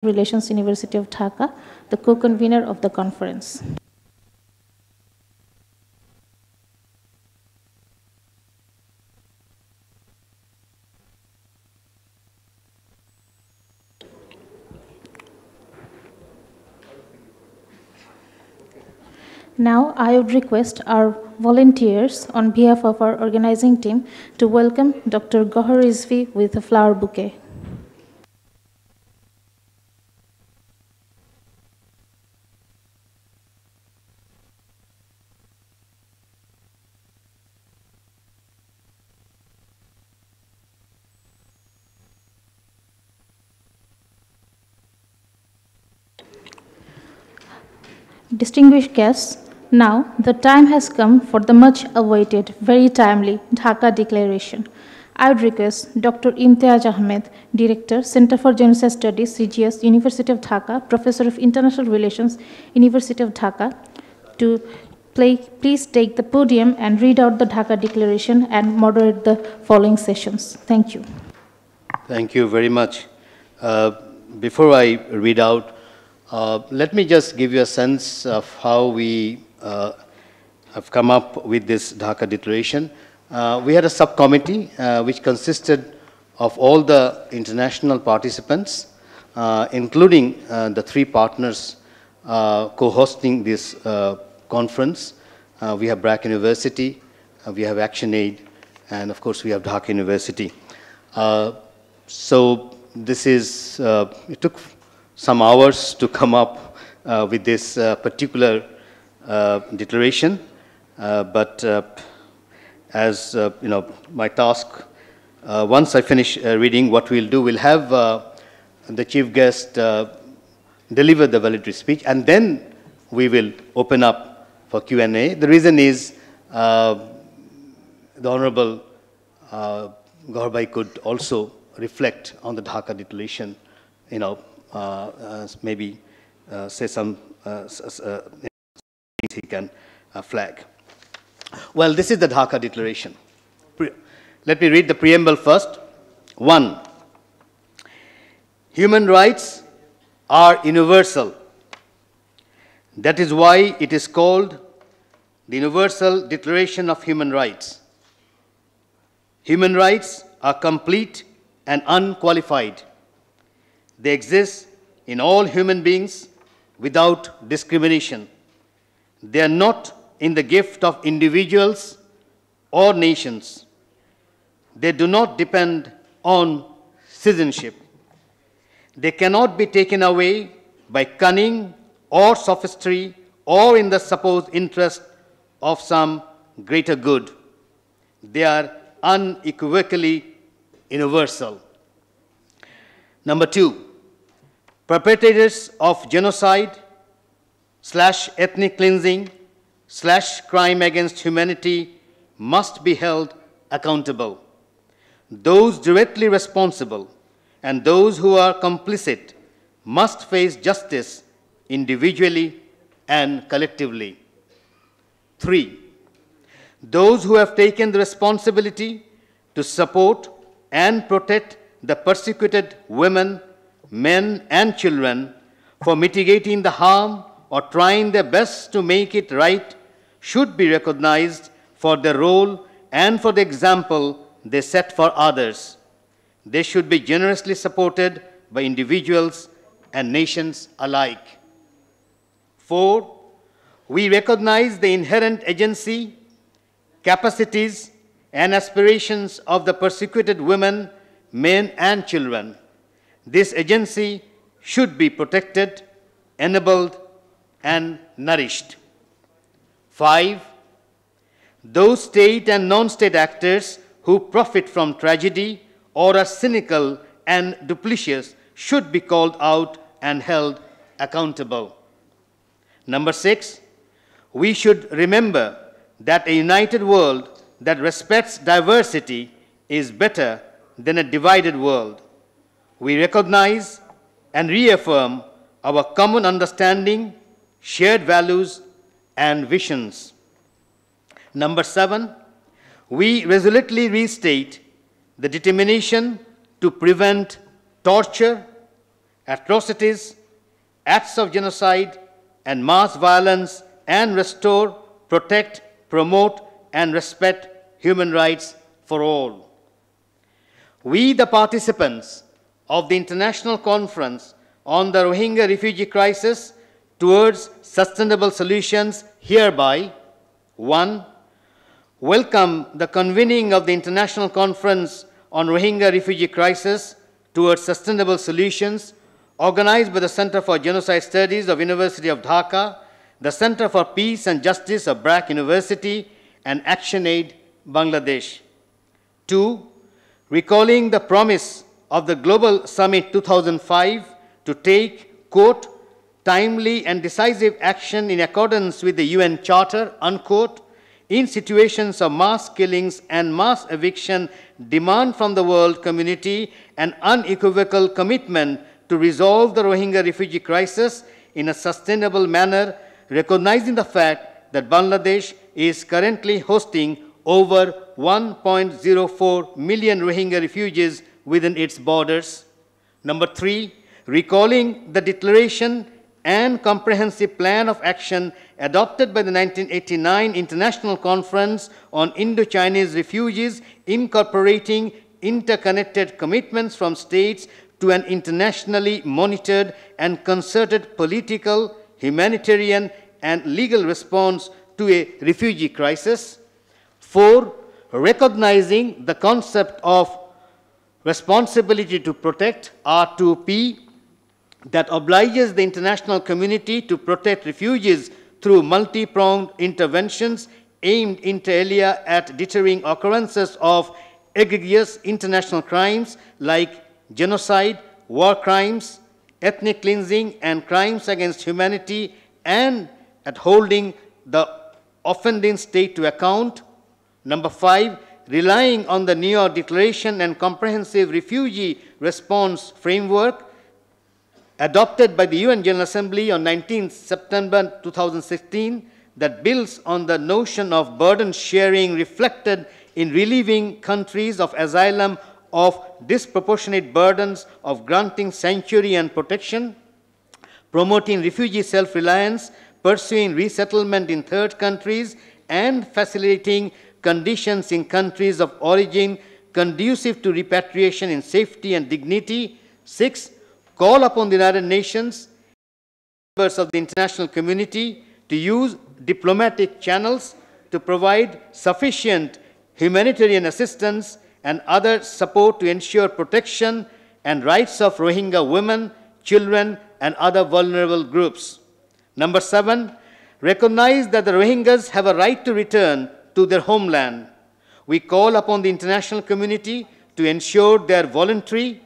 Relations, University of Dhaka, the co-convener of the conference. Now, I would request our volunteers on behalf of our organizing team to welcome Dr. Gohar Rizvi with a flower bouquet. Distinguished guests, now the time has come for the much awaited, very timely Dhaka Declaration. I would request Dr. Imtiaz Ahmed, Director, Center for Genocide Studies, CGS, University of Dhaka, Professor of International Relations, University of Dhaka, to please take the podium and read out the Dhaka Declaration and moderate the following sessions. Thank you. Thank you very much. Before I read out, let me just give you a sense of how we have come up with this Dhaka Declaration. We had a subcommittee which consisted of all the international participants, including the three partners co-hosting this conference. We have BRAC University, we have ActionAid, and of course we have Dhaka University. So this is, it took some hours to come up with this particular declaration, but as you know, my task, once I finish reading, what we'll do, we'll have the chief guest deliver the valedictory speech, and then we will open up for Q&A. The reason is the Honorable Gohar could also reflect on the Dhaka Declaration, you know, maybe say some things he can flag. Well, this is the Dhaka Declaration. Let me read the preamble first. 1. Human rights are universal. That is why it is called the Universal Declaration of Human Rights. Human rights are complete and unqualified. They exist in all human beings without discrimination. They are not in the gift of individuals or nations. They do not depend on citizenship. They cannot be taken away by cunning or sophistry or in the supposed interest of some greater good. They are unequivocally universal. Number 2, perpetrators of genocide / ethnic cleansing / crime against humanity must be held accountable. Those directly responsible and those who are complicit must face justice individually and collectively. 3, those who have taken the responsibility to support and protect the persecuted women, men, and children for mitigating the harm or trying their best to make it right should be recognized for their role and for the example they set for others. They should be generously supported by individuals and nations alike. 4, we recognize the inherent agency, capacities, and aspirations of the persecuted women, men, and children. This agency should be protected, enabled, and nourished. 5, those state and non-state actors who profit from tragedy or are cynical and duplicitous should be called out and held accountable. Number 6, we should remember that a united world that respects diversity is better than a divided world. We recognize and reaffirm our common understanding, shared values, and visions. Number 7, we resolutely restate the determination to prevent torture atrocities, acts of genocide, and mass violence, and restore, protect, promote, and respect human rights for all. We, the participants of the International Conference on the Rohingya refugee crisis towards sustainable solutions, hereby 1. Welcome the convening of the International Conference on Rohingya refugee crisis towards sustainable solutions, organized by the Center for Genocide Studies of University of Dhaka, the Center for Peace and Justice of BRAC University, and ActionAid Bangladesh. 2. Recalling the promise of the Global Summit 2005 to take, quote, timely and decisive action in accordance with the UN Charter, unquote, in situations of mass killings and mass eviction, demand from the world community an unequivocal commitment to resolve the Rohingya refugee crisis in a sustainable manner, recognizing the fact that Bangladesh is currently hosting over 1.04 million Rohingya refugees within its borders. Number 3, recalling the declaration and comprehensive plan of action adopted by the 1989 International Conference on Indo-Chinese Refugees, incorporating interconnected commitments from states to an internationally monitored and concerted political, humanitarian, and legal response to a refugee crisis. 4, recognizing the concept of responsibility to protect, R2P, that obliges the international community to protect refugees through multi-pronged interventions aimed inter alia at deterring occurrences of egregious international crimes like genocide, war crimes, ethnic cleansing, and crimes against humanity, and at holding the offending state to account. Number 5, relying on the New York Declaration and Comprehensive Refugee Response Framework adopted by the UN General Assembly on 19 September 2016 that builds on the notion of burden sharing reflected in relieving countries of asylum of disproportionate burdens of granting sanctuary and protection, promoting refugee self-reliance, pursuing resettlement in third countries, and facilitating conditions in countries of origin conducive to repatriation in safety and dignity. 6, call upon the United Nations, members of the international community, to use diplomatic channels to provide sufficient humanitarian assistance and other support to ensure protection and rights of Rohingya women, children, and other vulnerable groups. Number 7, recognize that the Rohingyas have a right to return to their homeland. We call upon the international community to ensure their voluntary,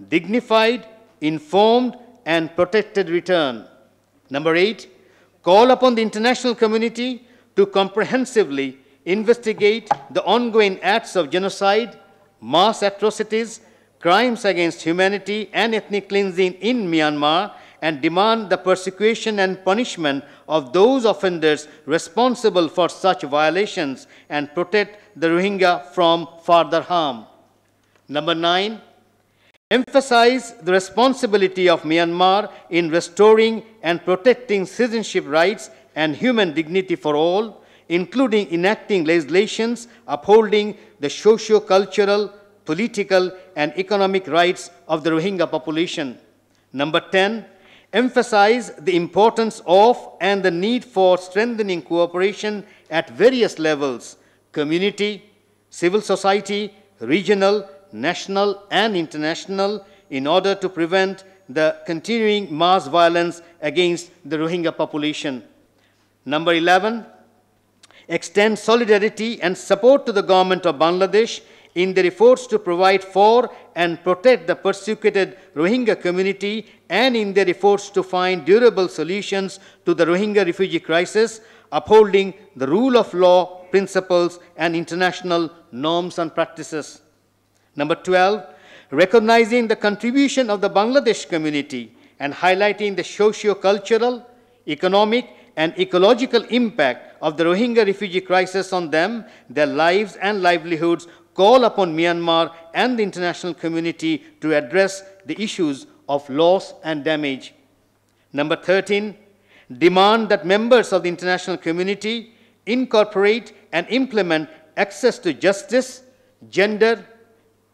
dignified, informed, and protected return. Number 8, call upon the international community to comprehensively investigate the ongoing acts of genocide, mass atrocities, crimes against humanity, and ethnic cleansing in Myanmar, and demand the persecution and punishment of those offenders responsible for such violations and protect the Rohingya from further harm. Number 9, emphasize the responsibility of Myanmar in restoring and protecting citizenship rights and human dignity for all, including enacting legislations upholding the socio-cultural, political, and economic rights of the Rohingya population. Number 10, emphasize the importance of and the need for strengthening cooperation at various levels: community, civil society, regional, national, and international, in order to prevent the continuing mass violence against the Rohingya population. Number 11, extend solidarity and support to the government of Bangladesh in their efforts to provide for and protect the persecuted Rohingya community, and in their efforts to find durable solutions to the Rohingya refugee crisis, upholding the rule of law, principles, and international norms and practices. Number 12, recognizing the contribution of the Bangladesh community and highlighting the socio-cultural, economic, and ecological impact of the Rohingya refugee crisis on them, their lives and livelihoods, call upon Myanmar and the international community to address the issues of loss and damage. Number 13, demand that members of the international community incorporate and implement access to justice, gender,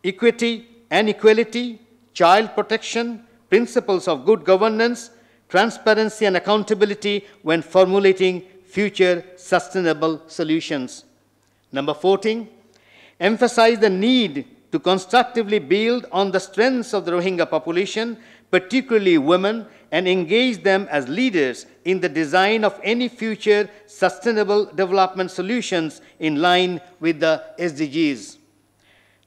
equity and equality, child protection, principles of good governance, transparency and accountability when formulating future sustainable solutions. Number 14, emphasize the need to constructively build on the strengths of the Rohingya population, particularly women, and engage them as leaders in the design of any future sustainable development solutions in line with the SDGs.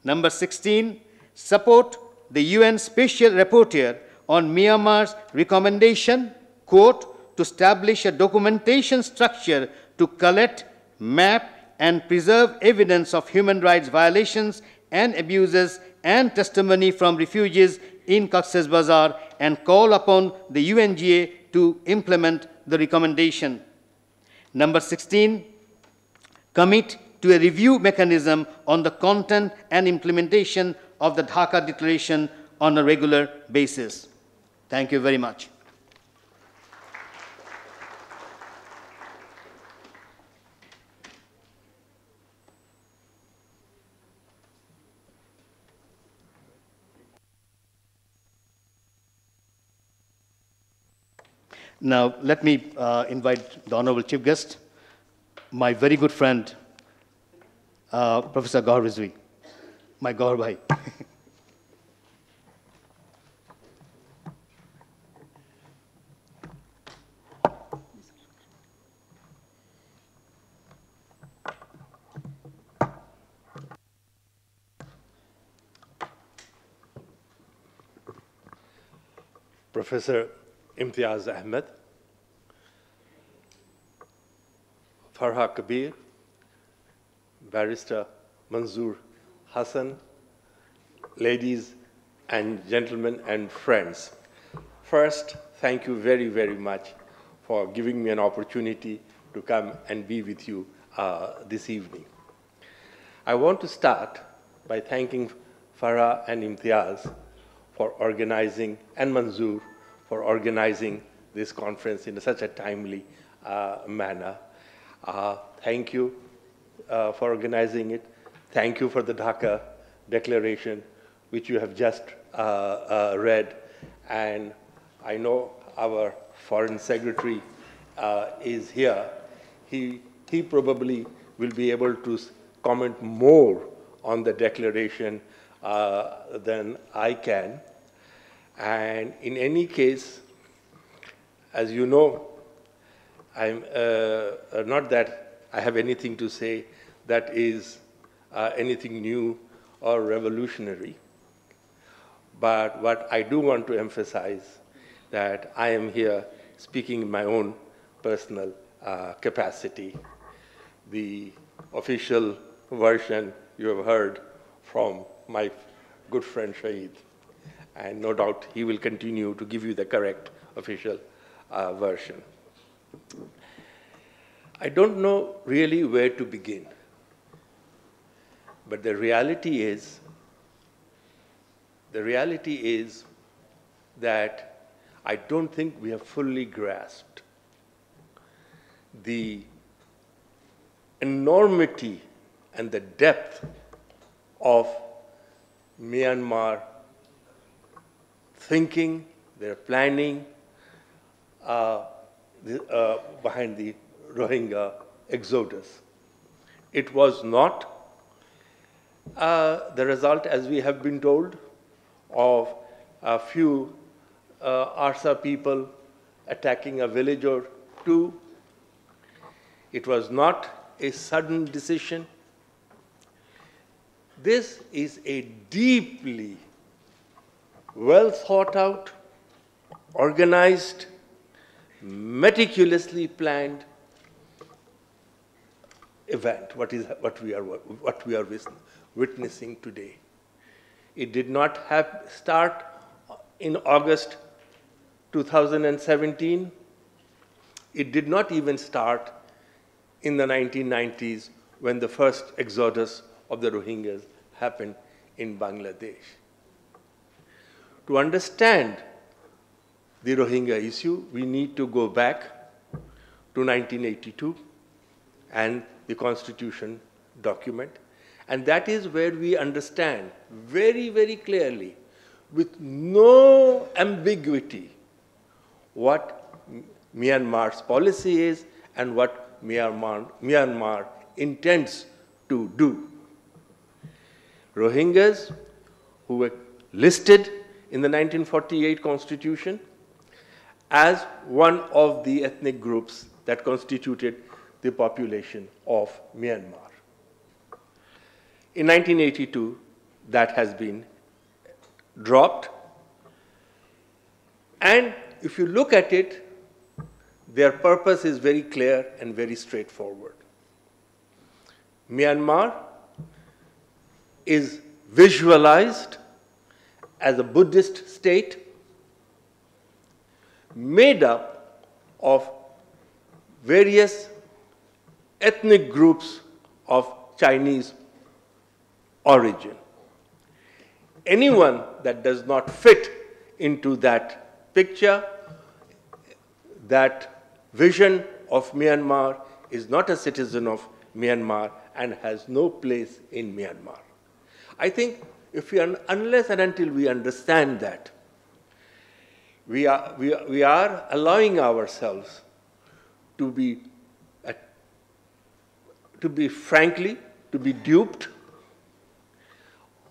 Number 16, support the UN Special Rapporteur on Myanmar's recommendation, quote, to establish a documentation structure to collect, map, and preserve evidence of human rights violations and abuses and testimony from refugees in Cox's Bazar and call upon the UNGA to implement the recommendation. Number 16, commit to a review mechanism on the content and implementation of the Dhaka Declaration on a regular basis. Thank you very much. Now, let me invite the Honorable Chief Guest, my very good friend, Professor Gaur Rizvi, my Gaur Bhai. Professor Imtiaz Ahmed, Farha Kabir, Barrister Manzoor Hassan, ladies and gentlemen and friends. First, thank you very, very much for giving me an opportunity to come and be with you this evening. I want to start by thanking Farha and Imtiaz for organizing, and Manzoor for organizing this conference in such a timely manner. Thank you for organizing it. Thank you for the Dhaka Declaration, which you have just read. And I know our Foreign Secretary is here. He probably will be able to comment more on the declaration than I can. And in any case, as you know, I'm not that I have anything to say that is anything new or revolutionary. But what I do want to emphasize that I am here speaking in my own personal capacity. The official version you have heard from my good friend Shahid, and no doubt he will continue to give you the correct official version. I don't know really where to begin, but the reality is that I don't think we have fully grasped the enormity and the depth of Myanmar thinking, their planning behind the Rohingya exodus. It was not the result, as we have been told, of a few Arsa people attacking a village or two. It was not a sudden decision. This is a deeply well thought out, organized, meticulously planned event, what we are witnessing today. It did not start in August 2017. It did not even start in the 1990s when the first exodus of the Rohingyas happened in Bangladesh. To understand the Rohingya issue, we need to go back to 1982 and the Constitution document. And that is where we understand very, very clearly, with no ambiguity, what Myanmar's policy is and what Myanmar intends to do. Rohingyas, who were listed in the 1948 Constitution as one of the ethnic groups that constituted the population of Myanmar. In 1982, that has been dropped. And if you look at it, their purpose is very clear and very straightforward. Myanmar is visualized as a Buddhist state made up of various ethnic groups of Chinese origin. Anyone that does not fit into that picture, that vision of Myanmar, is not a citizen of Myanmar and has no place in Myanmar. I think unless and until we understand that, we are allowing ourselves to be frankly, to be duped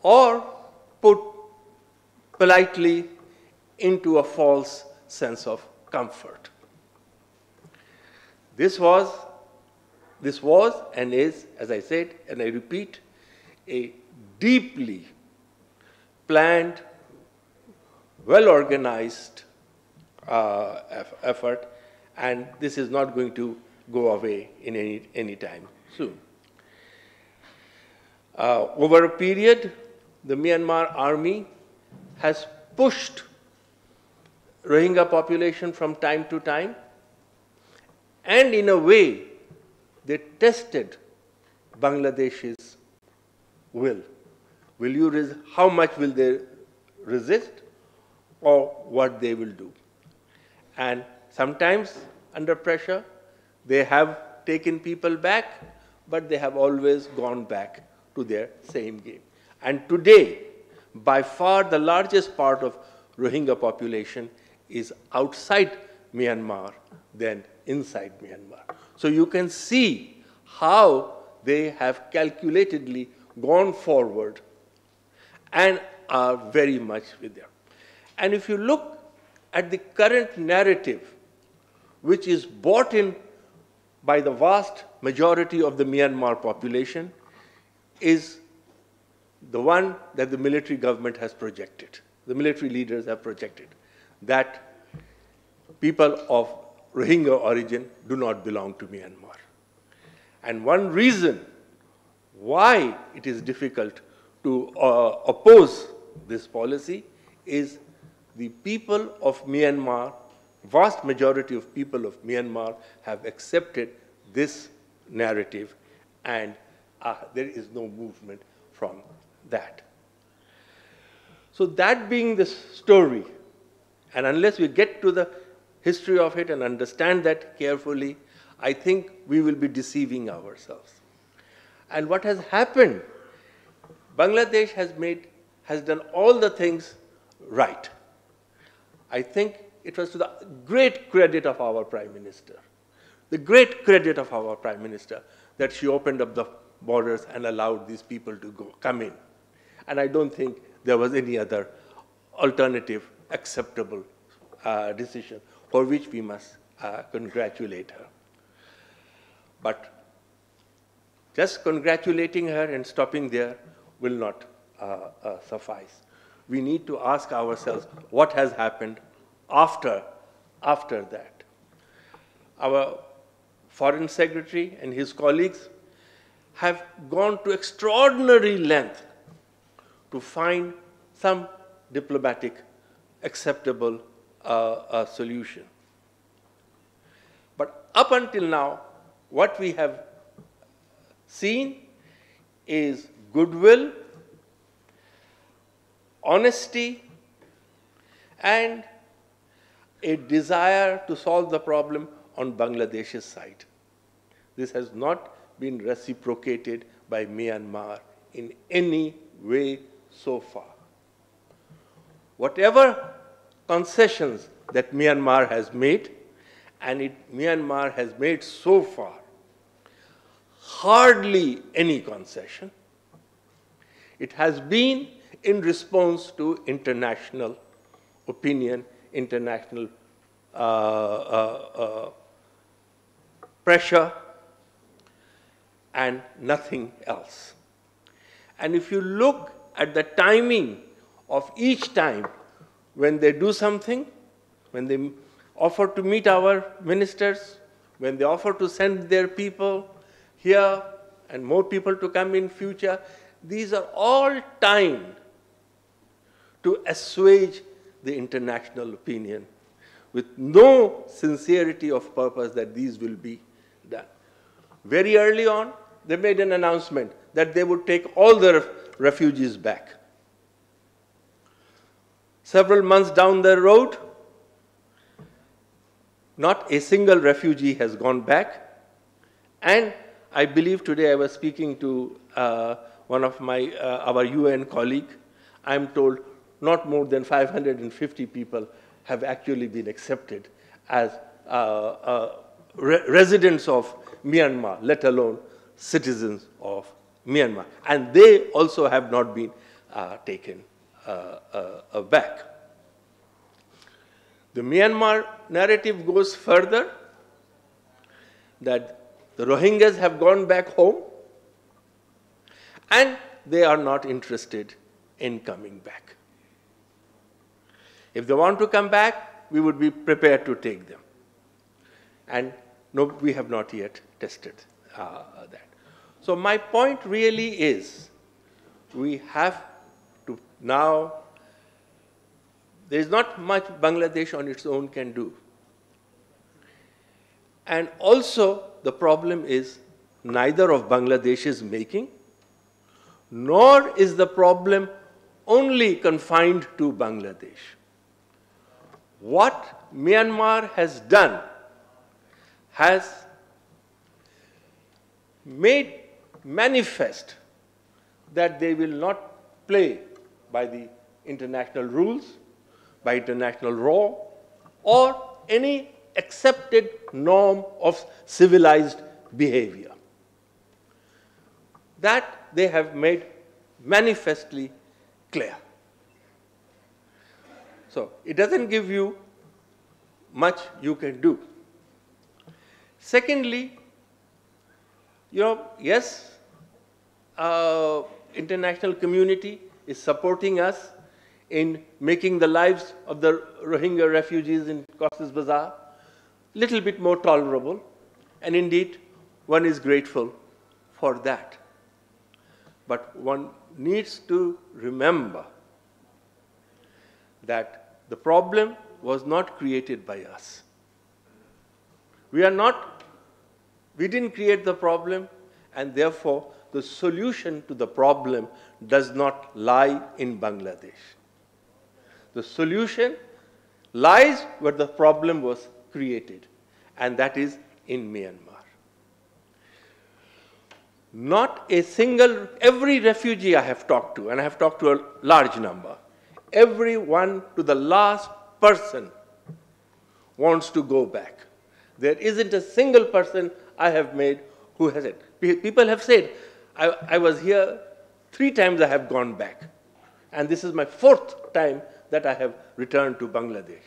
or put politely into a false sense of comfort. This was and is, as I said, and I repeat, a deeply planned, well-organized effort, and this is not going to go away in any time soon. Over a period, the Myanmar army has pushed Rohingya population from time to time, and in a way, they tested Bangladesh's will. How much will they resist, or what they will do? And sometimes, under pressure, they have taken people back, but they have always gone back to their same game. And today, by far the largest part of Rohingya population is outside Myanmar than inside Myanmar. So you can see how they have calculatedly gone forward and are very much with them. And if you look at the current narrative, which is bought in by the vast majority of the Myanmar population, is the one that the military government has projected. The military leaders have projected that people of Rohingya origin do not belong to Myanmar. And one reason why it is difficult to oppose this policy is the people of Myanmar, vast majority of people of Myanmar have accepted this narrative, and there is no movement from that. So that being the story, and unless we get to the history of it and understand that carefully, I think we will be deceiving ourselves. And what has happened, Bangladesh has done all the things right. I think it was to the great credit of our Prime Minister, the great credit of our Prime Minister, that she opened up the borders and allowed these people to come in. And I don't think there was any other alternative acceptable decision for which we must congratulate her. But just congratulating her and stopping there will not suffice. We need to ask ourselves what has happened after that. Our Foreign Secretary and his colleagues have gone to extraordinary length to find some diplomatic acceptable solution. But up until now, what we have seen is goodwill, honesty, and a desire to solve the problem on Bangladesh's side. This has not been reciprocated by Myanmar in any way so far. Whatever concessions that Myanmar has made, and Myanmar has made so far, hardly any concession. It has been in response to international opinion, international pressure, and nothing else. And if you look at the timing of each time when they do something, when they offer to meet our ministers, when they offer to send their people here and more people to come in future, these are all timed to assuage the international opinion with no sincerity of purpose that these will be done. Very early on, they made an announcement that they would take all the refugees back. Several months down the road, not a single refugee has gone back. And I believe today I was speaking to one of our UN colleague. I'm told not more than 550 people have actually been accepted as residents of Myanmar, let alone citizens of Myanmar. And they also have not been taken back. The Myanmar narrative goes further, that the Rohingyas have gone back home and they are not interested in coming back. If they want to come back, we would be prepared to take them. And no, we have not yet tested that. So my point really is, we have to now, there is not much Bangladesh on its own can do. And also, the problem is neither of Bangladesh is making, nor is the problem only confined to Bangladesh. What Myanmar has done has made manifest that they will not play by the international rules, by international law, or any accepted norm of civilized behavior. That they have made manifestly clear. So it doesn't give you much you can do. Secondly, yes, international community is supporting us in making the lives of the Rohingya refugees in Cox's Bazar a little bit more tolerable, and indeed, one is grateful for that. But one needs to remember that the problem was not created by us. We didn't create the problem, and therefore the solution to the problem does not lie in Bangladesh. The solution lies where the problem was created, and that is in Myanmar. Not a single, every refugee I have talked to, and I have talked to a large number, everyone to the last person wants to go back. There isn't a single person I have made who has it. People have said, I was here 3 times I have gone back, and this is my 4th time that I have returned to Bangladesh.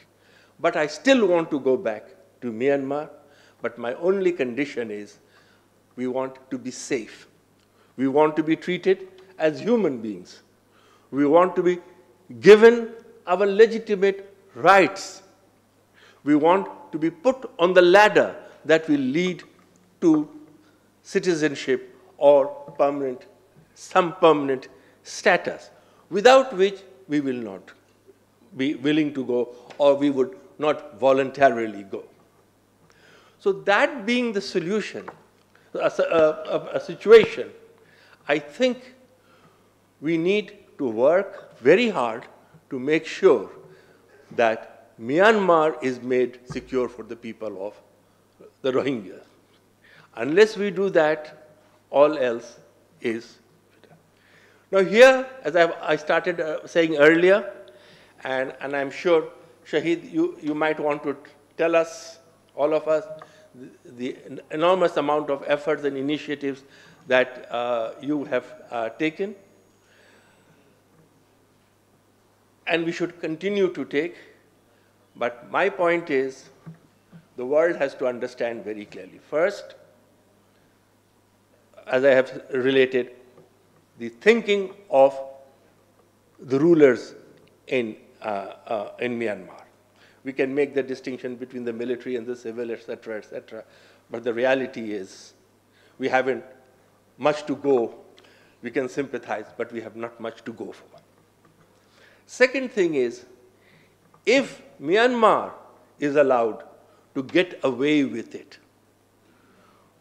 But I still want to go back to Myanmar, but my only condition is we want to be safe. We want to be treated as human beings. We want to be given our legitimate rights. We want to be put on the ladder that will lead to citizenship or some permanent status, without which we will not be willing to go, or we would not voluntarily go. So that being the solution, a situation, I think we need to work very hard to make sure that Myanmar is made secure for the people of the Rohingya. Unless we do that, all else is. Now here, as I started saying earlier, and I'm sure, Shahid, you might want to tell us, all of us, the enormous amount of efforts and initiatives that you have taken, and we should continue to take. But my point is, the world has to understand very clearly. First, as I have related, the thinking of the rulers in Myanmar. We can make the distinction between the military and the civil, etc., etc. But the reality is, we haven't much to go. We can sympathize, but we have not much to go for. Second thing is, if Myanmar is allowed to get away with it,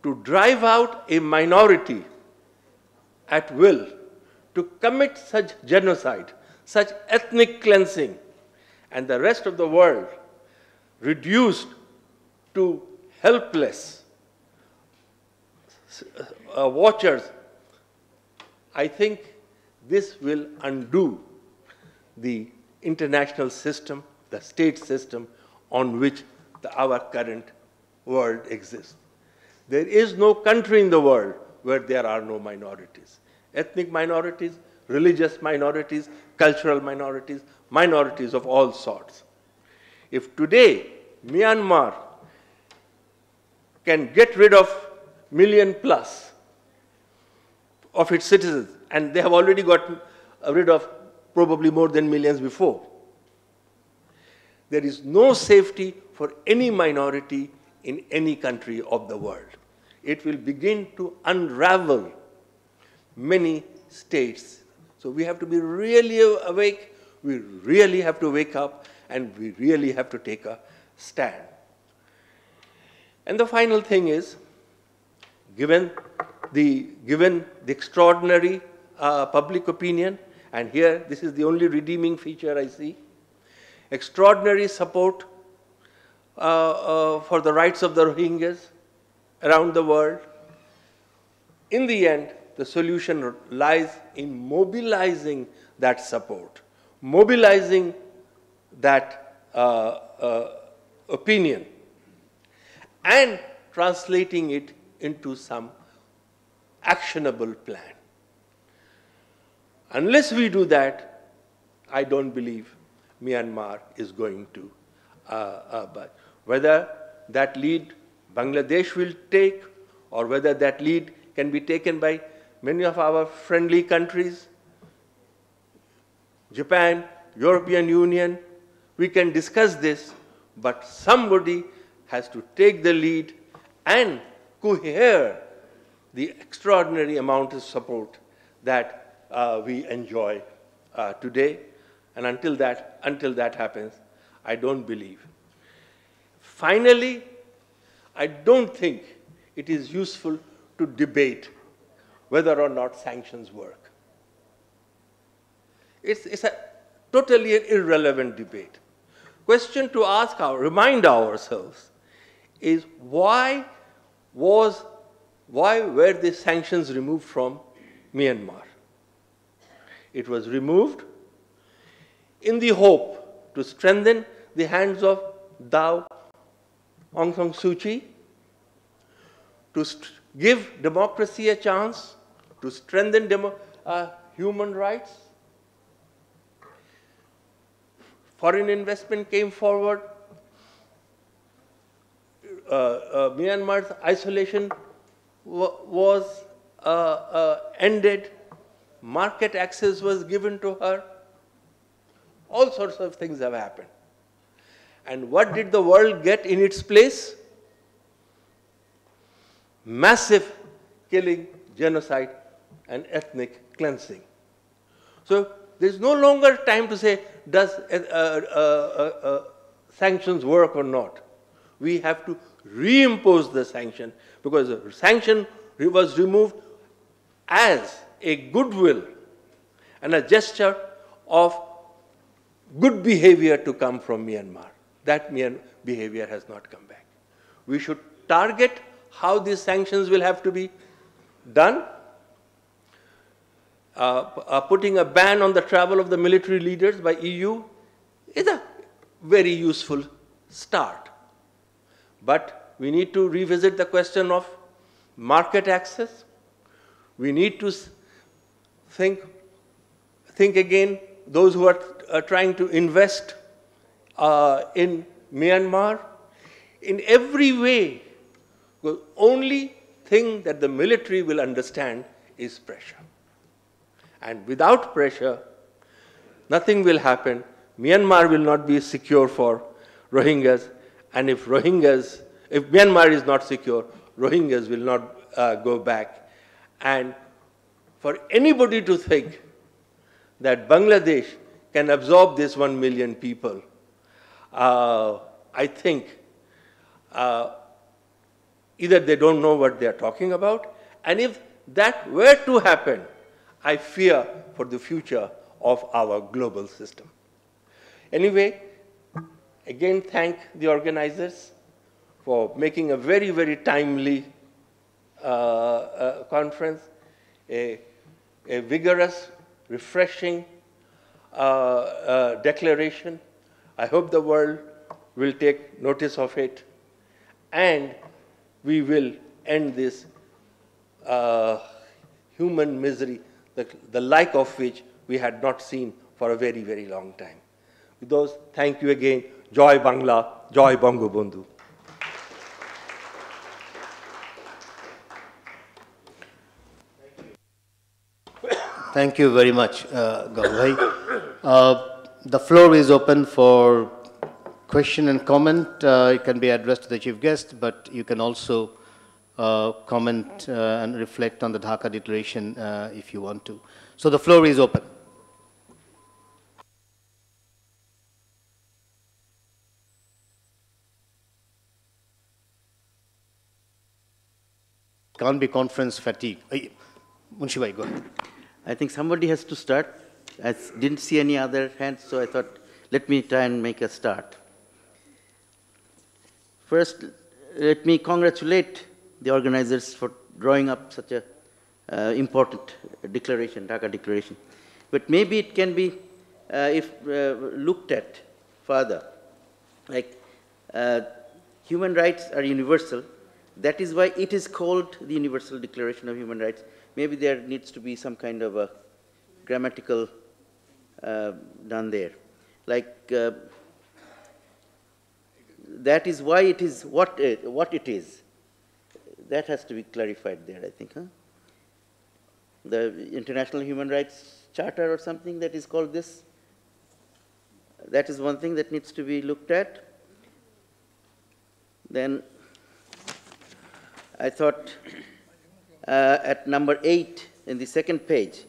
to drive out a minority at will, to commit such genocide, such ethnic cleansing, and the rest of the world reduced to helpless watchers, I think this will undo the international system, the state system on which our current world exists. There is no country in the world where there are no minorities. Ethnic minorities, religious minorities, cultural minorities, minorities of all sorts. If today Myanmar can get rid of million plus of its citizens, and they have already got rid of probably more than millions before, there is no safety for any minority in any country of the world. It will begin to unravel many states. So we have to be really awake, we really have to wake up, and we really have to take a stand. And the final thing is, given the extraordinary public opinion, and here this is the only redeeming feature I see, extraordinary support for the rights of the Rohingyas around the world. In the end, the solution lies in mobilizing that support, mobilizing that opinion, and translating it into some actionable plan. Unless we do that, I don't believe Myanmar is going to but whether that lead Bangladesh will take, or whether that lead can be taken by many of our friendly countries, Japan, European Union, we can discuss this, but somebody has to take the lead and cohere the extraordinary amount of support that we enjoy today. And until that happens, I don't believe. Finally, I don't think it is useful to debate whether or not sanctions work. It's a totally irrelevant debate. Question to ask, remind ourselves is why were the sanctions removed from Myanmar? It was removed in the hope to strengthen the hands of Daw Aung San Suu Kyi, to give democracy a chance, to strengthen human rights. Foreign investment came forward. Myanmar's isolation was ended. Market access was given to her. All sorts of things have happened. And what did the world get in its place? Massive killing, genocide, and ethnic cleansing. So there's no longer time to say, does sanctions work or not? We have to reimpose the sanction, because the sanction was removed as a goodwill and a gesture of good behavior to come from Myanmar. that behavior has not come back. We should target how these sanctions will have to be done. Putting a ban on the travel of the military leaders by EU is a very useful start. But we need to revisit the question of market access. We need to think again, those who are trying to invest in Myanmar, in every way. The only thing that the military will understand is pressure. And without pressure, nothing will happen. Myanmar will not be secure for Rohingyas. And if Myanmar is not secure, Rohingyas will not go back. And for anybody to think that Bangladesh can absorb this 1 million people, I think either they don't know what they are talking about, and if that were to happen, I fear for the future of our global system. Anyway, again, thank the organizers for making a very, very timely conference, a vigorous, refreshing declaration. I hope the world will take notice of it, and we will end this human misery, the like of which we had not seen for a very, very long time. With those, thank you again. Joy Bangla, Joy Bangabandhu. Thank you very much, Gaurav bhai. The floor is open for question and comment. It can be addressed to the chief guest, but you can also comment and reflect on the Dhaka Declaration if you want to. So the floor is open. Can't be conference fatigue. Munshi bhai, go ahead. I think somebody has to start. I didn't see any other hands, so I thought, let me try and make a start. First, let me congratulate the organizers for drawing up such a important declaration, Dhaka Declaration. But maybe it can be, if looked at further, like human rights are universal. That is why it is called the Universal Declaration of Human Rights. Maybe there needs to be some kind of a grammatical done there. Like, that is why it is what it is. That has to be clarified there, I think. Huh? The International Human Rights Charter or something that is called this. That is one thing that needs to be looked at. Then I thought at number 8 in the second page,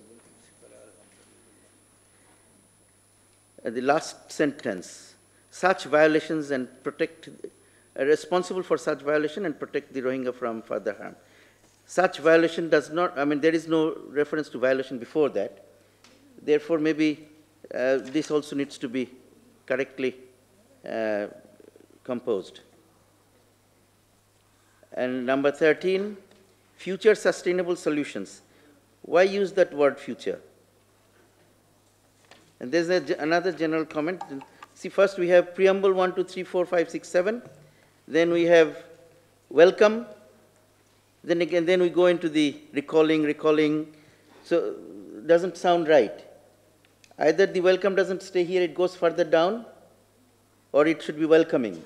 the last sentence, such violations and protect, responsible for such violation and protect the Rohingya from further harm. Such violation does not, I mean, there is no reference to violation before that. Therefore, maybe this also needs to be correctly composed. And number 13, future sustainable solutions. Why use that word future? And there's another general comment. See, first we have preamble 1, 2, 3, 4, 5, 6, 7. Then we have welcome. Then again, then we go into the recalling. So it doesn't sound right. Either the welcome doesn't stay here, it goes further down, or it should be welcoming.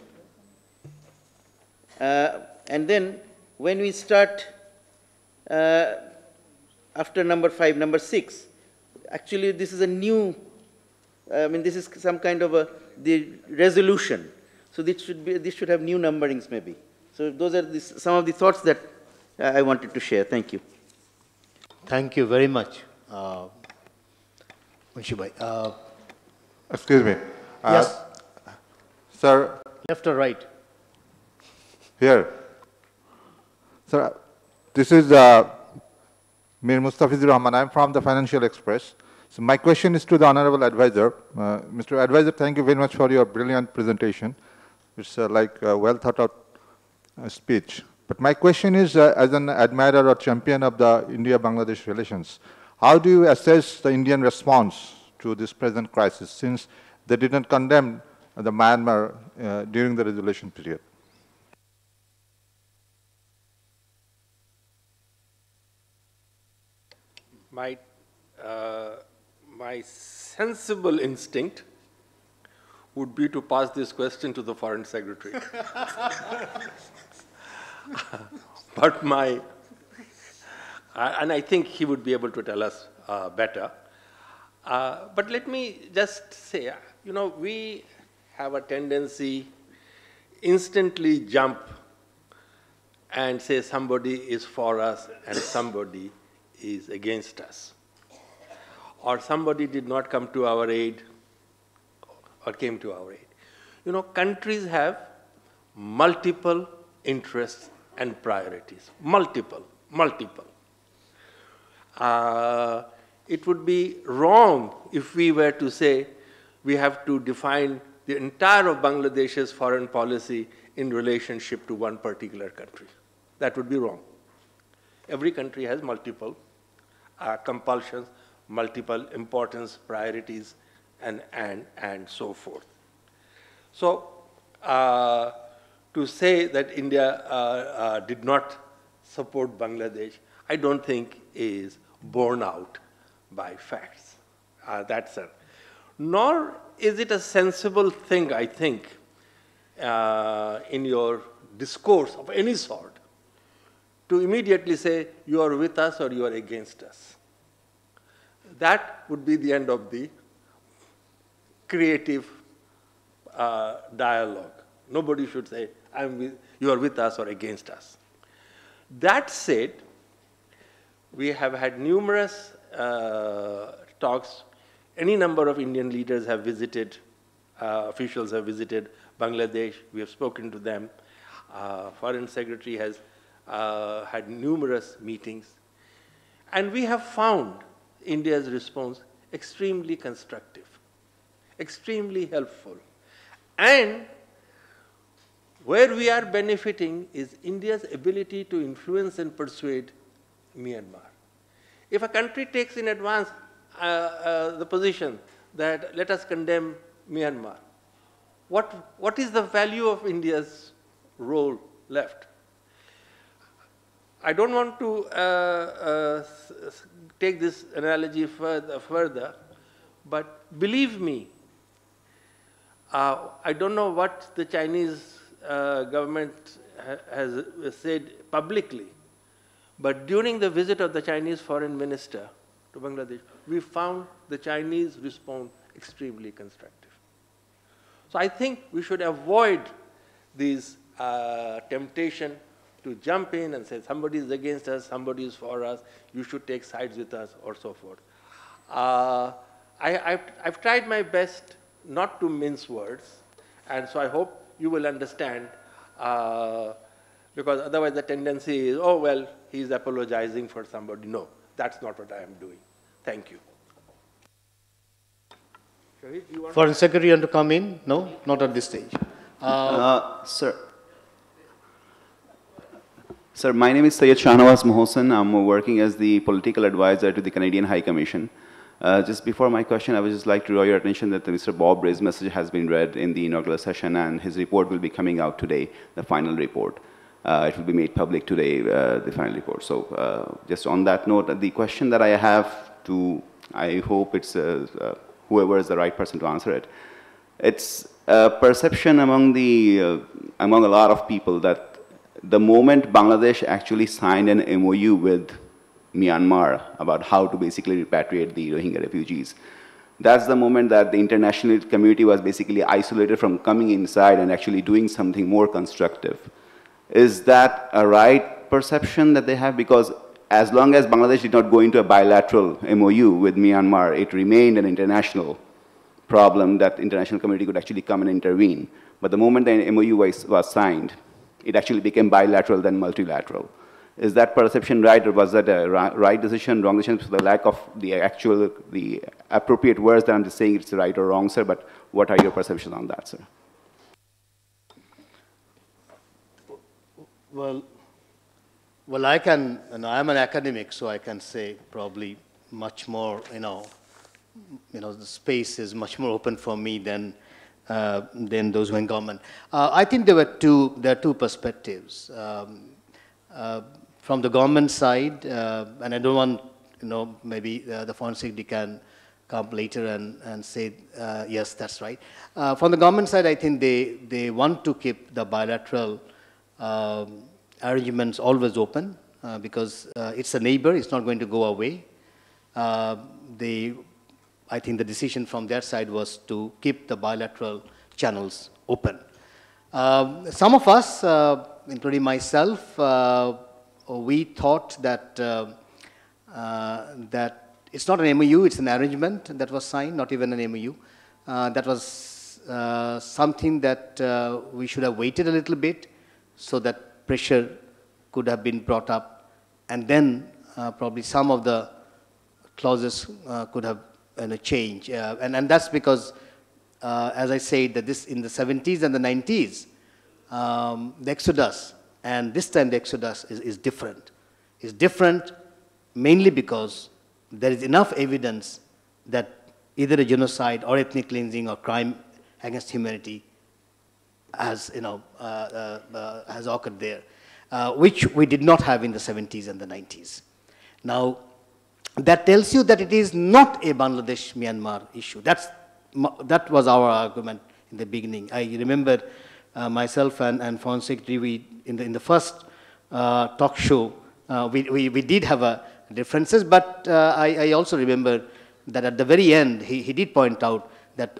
And then when we start after number 5, number 6, actually this is a new, I mean, this is some kind of the resolution. So this should have new numberings maybe. So those are some of the thoughts that I wanted to share. Thank you. Thank you very much, Munshi bhai. Excuse me. Yes. Sir. Left or right? Here. Sir, this is Mir Mustafizur Rahman. I'm from the Financial Express. So my question is to the Honorable Advisor. Mr. Advisor, thank you very much for your brilliant presentation. It's like a well thought out speech. But my question is, as an admirer or champion of the India-Bangladesh relations, how do you assess the Indian response to this present crisis, since they didn't condemn the Myanmar during the resolution period? My sensible instinct would be to pass this question to the Foreign Secretary. But and I think he would be able to tell us better. But let me just say, we have a tendency instantly jump and say somebody is for us and somebody is against us. Or somebody did not come to our aid or came to our aid. Countries have multiple interests and priorities. Multiple. It would be wrong if we were to say we have to define the entire of Bangladesh's foreign policy in relationship to one particular country. That would be wrong. Every country has multiple compulsions, multiple importance, priorities, and so forth. So, to say that India did not support Bangladesh, I don't think is borne out by facts. That's it. Nor is it a sensible thing, I think, in your discourse of any sort, to immediately say you are with us or you are against us. That would be the end of the creative dialogue. Nobody should say, you are with us or against us. That said, we have had numerous talks. Any number of Indian leaders have visited, officials have visited Bangladesh. We have spoken to them. Foreign Secretary has had numerous meetings. And we have found India's response extremely constructive, extremely helpful. And where we are benefiting is India's ability to influence and persuade Myanmar. If a country takes in advance the position that let us condemn Myanmar, what is the value of India's role left? I don't want to take this analogy further, but believe me, I don't know what the Chinese government has said publicly, but during the visit of the Chinese foreign minister to Bangladesh, we found the Chinese response extremely constructive. So I think we should avoid these temptation to jump in and say somebody is against us, somebody is for us, you should take sides with us, or so forth. I've tried my best not to mince words, and so I hope you will understand, because otherwise the tendency is, oh, well, he's apologizing for somebody. No, that's not what I am doing. Thank you. Shahid, you want Foreign Secretary, you want to come in? No, not at this stage. Sir, my name is Syed Shahnawaz Mohsen. I'm working as the political advisor to the Canadian High Commission. Just before my question, I would just like to draw your attention that Mr. Bob Ray's message has been read in the inaugural session, and his report will be coming out today, the final report. It will be made public today, the final report. So just on that note, the question that I have to, I hope it's whoever is the right person to answer it. It's a perception among among a lot of people that the moment Bangladesh actually signed an MOU with Myanmar about how to basically repatriate the Rohingya refugees, that's the moment that the international community was basically isolated from coming inside and actually doing something more constructive. Is that a right perception that they have? Because as long as Bangladesh did not go into a bilateral MOU with Myanmar, it remained an international problem that the international community could actually come and intervene. But the moment the MOU was signed, it actually became bilateral, then multilateral. Is that perception right, or was that a right decision, wrong decision, for the lack of the appropriate words that I'm just saying it's right or wrong, sir, but what are your perceptions on that, sir? Well, well, I can, I'm an academic, so I can say probably much more, the space is much more open for me than those who are in government. I think there are two perspectives. From the government side, and I don't want, maybe the Foreign Secretary can come later and say, yes, that's right. From the government side, I think they want to keep the bilateral arrangements always open because it's a neighbor, it's not going to go away. I think the decision from their side was to keep the bilateral channels open. Some of us, including myself, we thought that that it's not an MOU, it's an arrangement that was signed, not even an MOU. That was something that we should have waited a little bit so that pressure could have been brought up, and then probably some of the clauses could have changed. And that's because, as I said, that this in the 70s and the 90s, the exodus, and this time the exodus is different. It's different mainly because there is enough evidence that either a genocide or ethnic cleansing or crime against humanity has, has occurred there, which we did not have in the 70s and the 90s. Now, that tells you that it is not a Bangladesh-Myanmar issue. That was our argument in the beginning. I remember myself and Foreign Secretary, in the first talk show, we did have differences, but I also remember that at the very end, he did point out that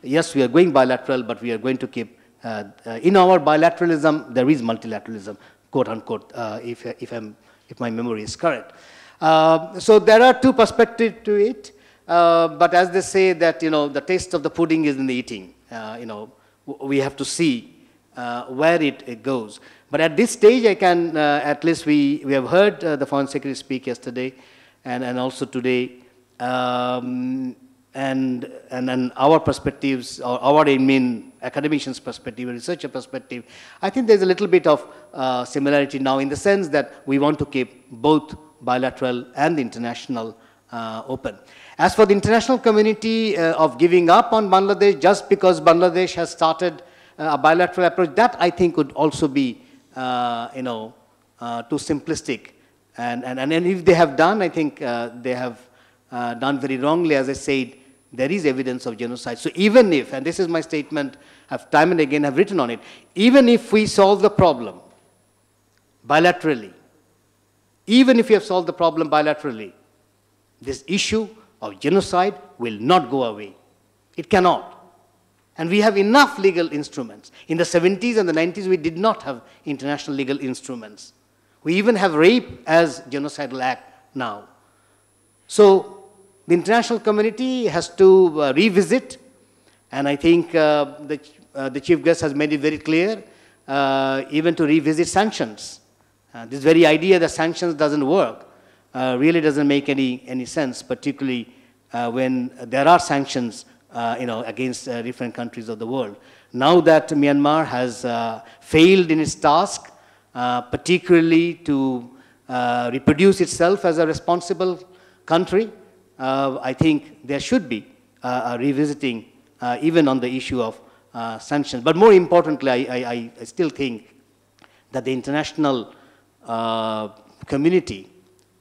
yes, we are going bilateral, but we are going to keep, in our bilateralism, there is multilateralism, quote unquote, if my memory is correct. So there are two perspectives to it, but as they say that, the taste of the pudding is in the eating. We have to see where it goes. But at this stage, I can, at least we have heard the Foreign Secretary speak yesterday and also today, and our perspectives, or our academician's perspective, researcher perspective, I think there's a little bit of similarity now in the sense that we want to keep both bilateral and international open. As for the international community of giving up on Bangladesh just because Bangladesh has started a bilateral approach, that I think would also be, too simplistic. And if they have done, I think they have done very wrongly. As I said, there is evidence of genocide. So even if, and this is my statement, I've time and again have written on it, even if we solve the problem bilaterally, even if we have solved the problem bilaterally, this issue of genocide will not go away. It cannot. And we have enough legal instruments. In the 70s and the 90s, we did not have international legal instruments. We even have rape as genocidal act now. So the international community has to revisit, and I think the chief guest has made it very clear, even to revisit sanctions. This very idea that sanctions doesn't work really doesn't make any sense, particularly when there are sanctions against different countries of the world. Now that Myanmar has failed in its task, particularly to reproduce itself as a responsible country, I think there should be a revisiting even on the issue of sanctions. But more importantly, I still think that the international community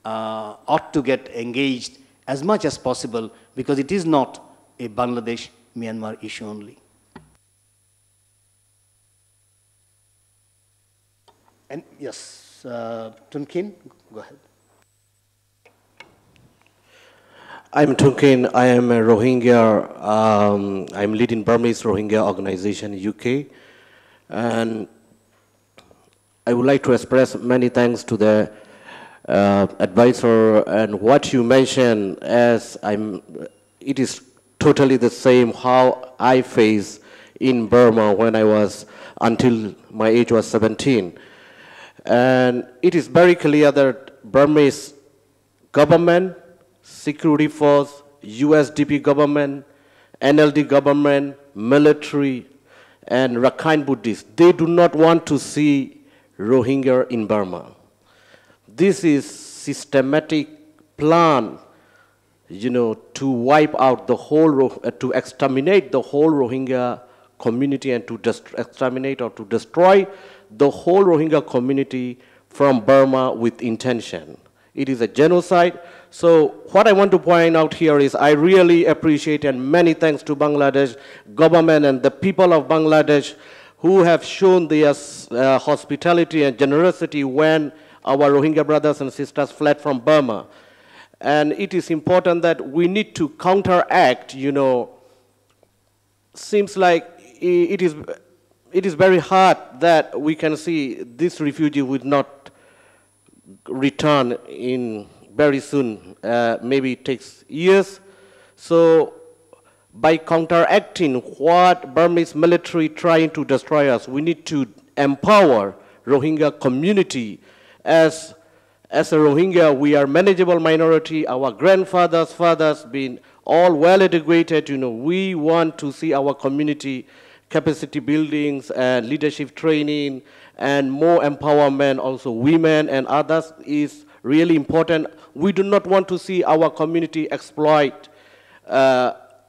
ought to get engaged as much as possible, because it is not a Bangladesh-Myanmar issue only. And yes, Tunkin, go ahead. I'm Tunkin. I am a Rohingya. I'm leading Burmese Rohingya organization in UK. And I would like to express many thanks to the advisor, and what you mentioned as it is totally the same how I faced in Burma when I was, until my age was 17. And it is very clear that Burmese government, security force, USDP government, NLD government, military, and Rakhine Buddhists, they do not want to see Rohingya in Burma. This is systematic plan, to wipe out the whole, to exterminate the whole Rohingya community and to exterminate or to destroy the whole Rohingya community from Burma with intention. It is a genocide. So what I want to point out here is I really appreciate and many thanks to Bangladesh government and the people of Bangladesh who have shown their hospitality and generosity when our Rohingya brothers and sisters fled from Burma. And it is important that we need to counteract, seems like it is very hard that we can see this refugee would not return in very soon. Maybe it takes years. So by counteracting what Burmese military trying to destroy us, we need to empower Rohingya community. As a Rohingya, we are manageable minority. Our grandfathers, fathers been all well educated. We want to see our community capacity buildings and leadership training and more empowerment, also women and others is really important. We do not want to see our community exploited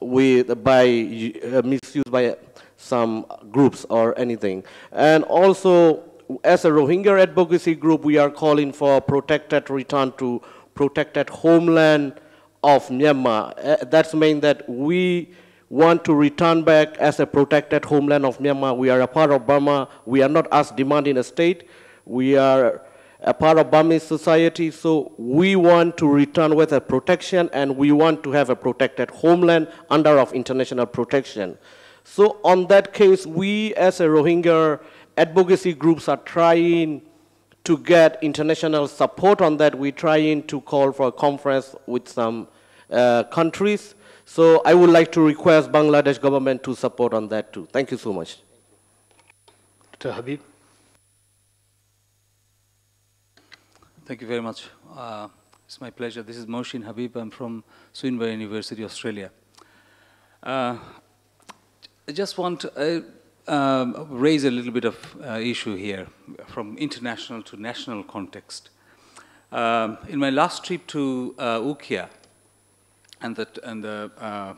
misused by some groups or anything. And also, as a Rohingya advocacy group, we are calling for protected return to protected homeland of Myanmar. That's mean that we want to return back as a protected homeland of Myanmar. We are a part of Burma. We are not as demanding a state. We are a part of Burmese society, so we want to return with a protection and we want to have a protected homeland under of international protection. So on that case, we as a Rohingya advocacy groups are trying to get international support on that. We're trying to call for a conference with some countries. So I would like to request Bangladesh government to support on that too. Thank you so much. Dr. Habib. Thank you very much. It's my pleasure. This is Mohsin Habib. I'm from Swinburne University, Australia. I just want to raise a little bit of issue here from international to national context. In my last trip to Ukia and the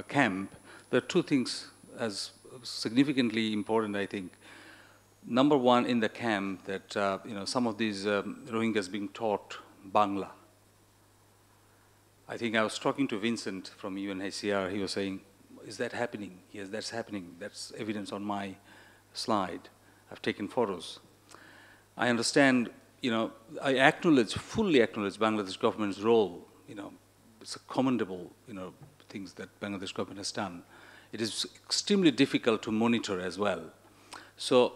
camp, there are two things as significantly important, I think. Number one, in the camp, that some of these Rohingyas being taught Bangla. I think I was talking to Vincent from UNHCR. He was saying, "Is that happening?" Yes, that's happening. That's evidence on my slide. I've taken photos. I understand. I fully acknowledge Bangladesh government's role. It's a commendable, things that Bangladesh government has done. It is extremely difficult to monitor as well. So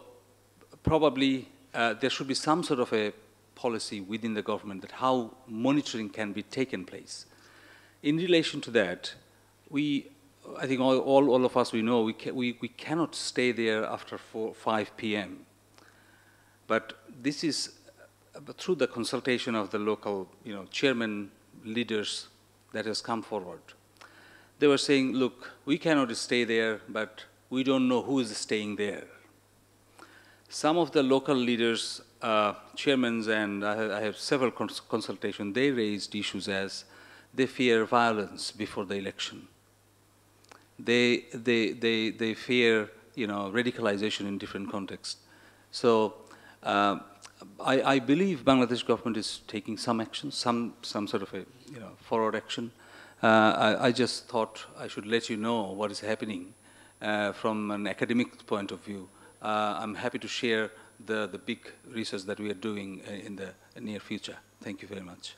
probably there should be some sort of a policy within the government that how monitoring can be taken place. In relation to that, I think all of us, we know we cannot stay there after 5 p.m. But this is through the consultation of the local, chairman, leaders that has come forward. They were saying, look, we cannot stay there, but we don't know who is staying there. Some of the local leaders, chairmen, and I have several consultations, they raised issues as they fear violence before the election. They fear, radicalization in different contexts. So I believe Bangladesh government is taking some action, some sort of a forward action. I just thought I should let you know what is happening from an academic point of view. I'm happy to share the big research that we are doing in the near future. Thank you very much.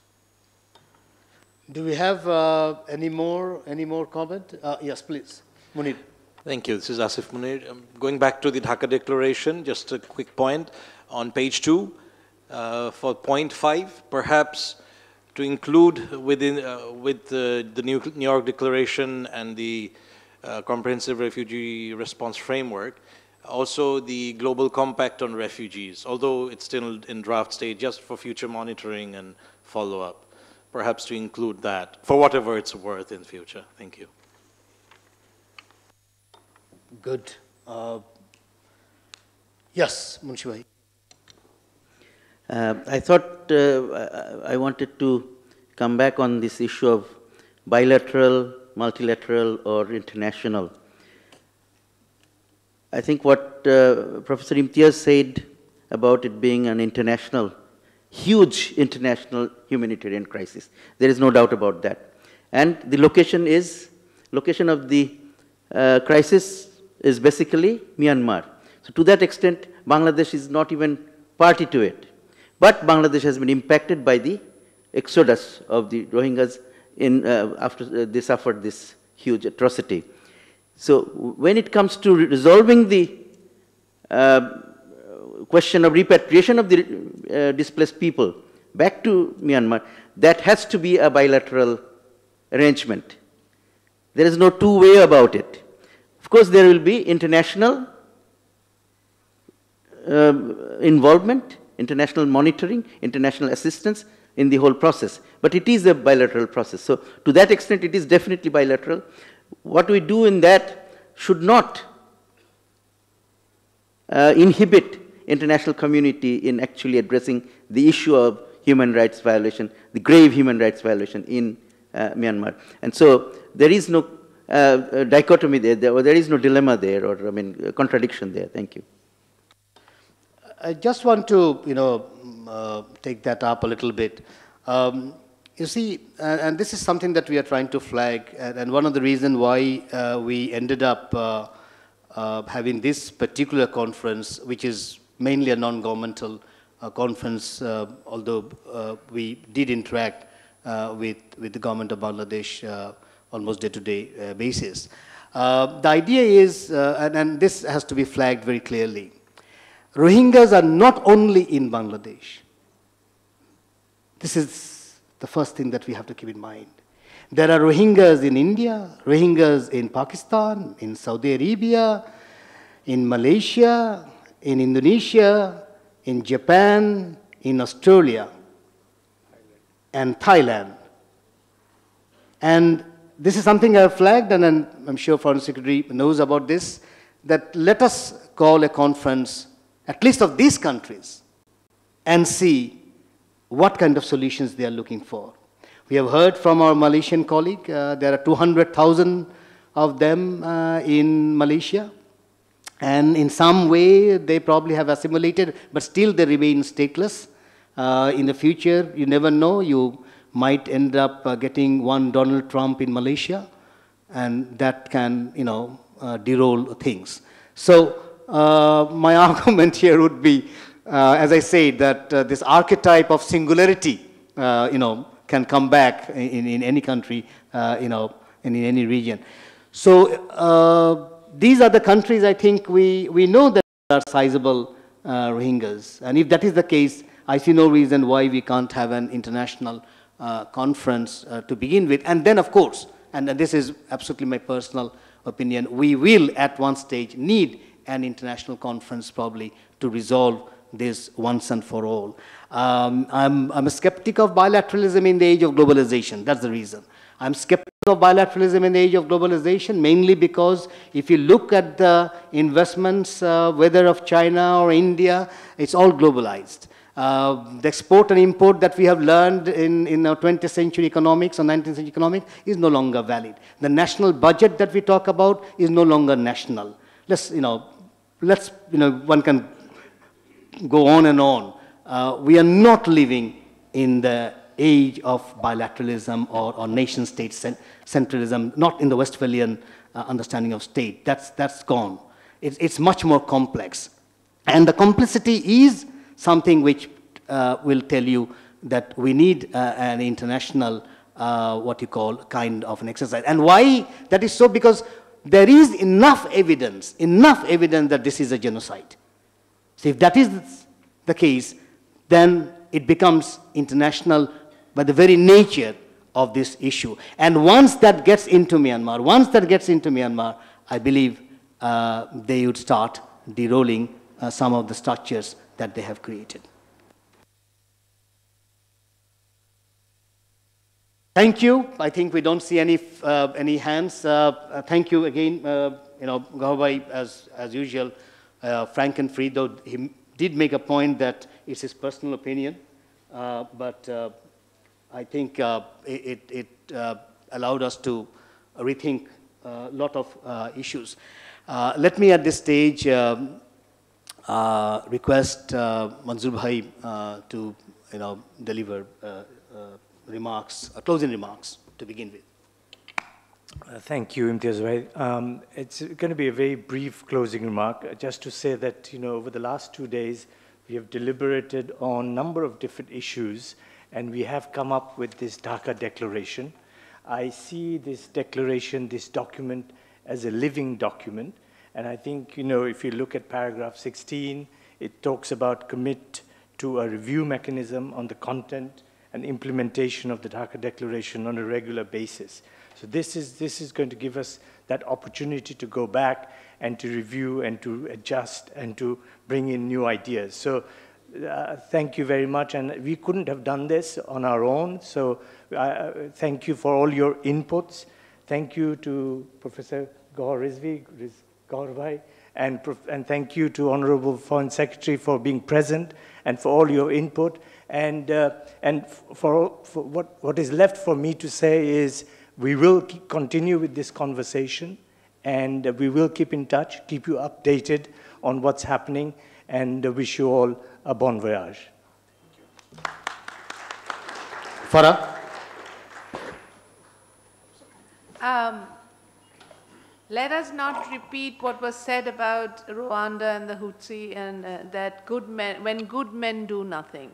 Do we have any more comment? Yes, please. Munir. Thank you. This is Asif Munir. Going back to the Dhaka Declaration, just a quick point. On page 2, for point 5, perhaps to include with the New York Declaration and the Comprehensive Refugee Response Framework, also the Global Compact on Refugees, although it's still in draft stage, just for future monitoring and follow-up. Perhaps to include that, for whatever it's worth in future. Thank you. Good. Yes, Munshi Bhai. I thought I wanted to come back on this issue of bilateral, multilateral, or international. I think what Professor Imtiaz said about it being an international, huge international humanitarian crisis, there is no doubt about that. And the location of the crisis is basically Myanmar. So to that extent, Bangladesh is not even party to it. But Bangladesh has been impacted by the exodus of the Rohingyas after they suffered this huge atrocity. So when it comes to resolving the question of repatriation of the displaced people back to Myanmar, that has to be a bilateral arrangement. There is no two-way about it. Of course, there will be international involvement, international monitoring, international assistance in the whole process. But it is a bilateral process. So to that extent, it is definitely bilateral. What we do in that should not inhibit international community in actually addressing the issue of human rights violation, the grave human rights violation in Myanmar. And so there is no dichotomy there, or there is no dilemma there, or I mean, contradiction there. Thank you. I just want to, take that up a little bit. You see, and this is something that we are trying to flag, and one of the reasons why we ended up having this particular conference, which is mainly a non-governmental conference, although we did interact with the government of Bangladesh almost day-to-day basis. The idea is, and this has to be flagged very clearly, Rohingyas are not only in Bangladesh. This is the first thing that we have to keep in mind. There are Rohingyas in India, Rohingyas in Pakistan, in Saudi Arabia, in Malaysia, in Indonesia, in Japan, in Australia, and Thailand. And this is something I have flagged, and I'm sure Foreign Secretary knows about this, that let us call a conference, at least of these countries, and see what kind of solutions they are looking for. We have heard from our Malaysian colleague, there are 200,000 of them in Malaysia. And in some way, they probably have assimilated, but still they remain stateless. In the future, you never know, you might end up getting one Donald Trump in Malaysia, and that can, derail things. So my argument here would be, as I say, that this archetype of singularity, can come back in any country, in any region. So these are the countries, I think, we know that there are sizable Rohingyas. And if that is the case, I see no reason why we can't have an international conference to begin with. And then, of course, and this is absolutely my personal opinion, we will at one stage need an international conference probably to resolve this once and for all. I'm a skeptic of bilateralism in the age of globalization. That's the reason. I'm skeptical of bilateralism in the age of globalization, mainly because if you look at the investments, whether of China or India, it's all globalized. The export and import that we have learned in our 20th century economics or 19th century economics is no longer valid. The national budget that we talk about is no longer national. One can go on and on. We are not living in the age of bilateralism or nation-state centralism, not in the Westphalian understanding of state. That's gone. It's much more complex. And the complexity is something which will tell you that we need an international, what you call, kind of an exercise. And why that is so? Because there is enough evidence that this is a genocide. So if that is the case, then it becomes international by the very nature of this issue. And once that gets into Myanmar, I believe they would start derolling some of the structures that they have created. Thank you. I think we don't see any hands. Thank you again, Gahabhai, as usual, frank and free, though he did make a point that it's his personal opinion, but I think it allowed us to rethink a lot of issues. Let me at this stage request Manzoor Bhai to deliver remarks, closing remarks to begin with. Thank you, Imtiaz Bhai. It's going to be a very brief closing remark, just to say that, over the last 2 days, we have deliberated on a number of different issues, and we have come up with this Dhaka Declaration. I see this declaration, this document, as a living document, and I think, if you look at paragraph 16, it talks about commit to a review mechanism on the content and implementation of the Dhaka Declaration on a regular basis. So this is going to give us that opportunity to go back and to review and to adjust and to bring in new ideas. So thank you very much. And we couldn't have done this on our own. So thank you for all your inputs. Thank you to Professor Gaur Rizvi, Gaur Bhai, and thank you to Honorable Foreign Secretary for being present and for all your input. And for what is left for me to say is, we will continue with this conversation, and we will keep in touch, keep you updated on what's happening, and wish you all a bon voyage. Farah? Let us not repeat what was said about Rwanda and the Hutsi, and that when good men do nothing.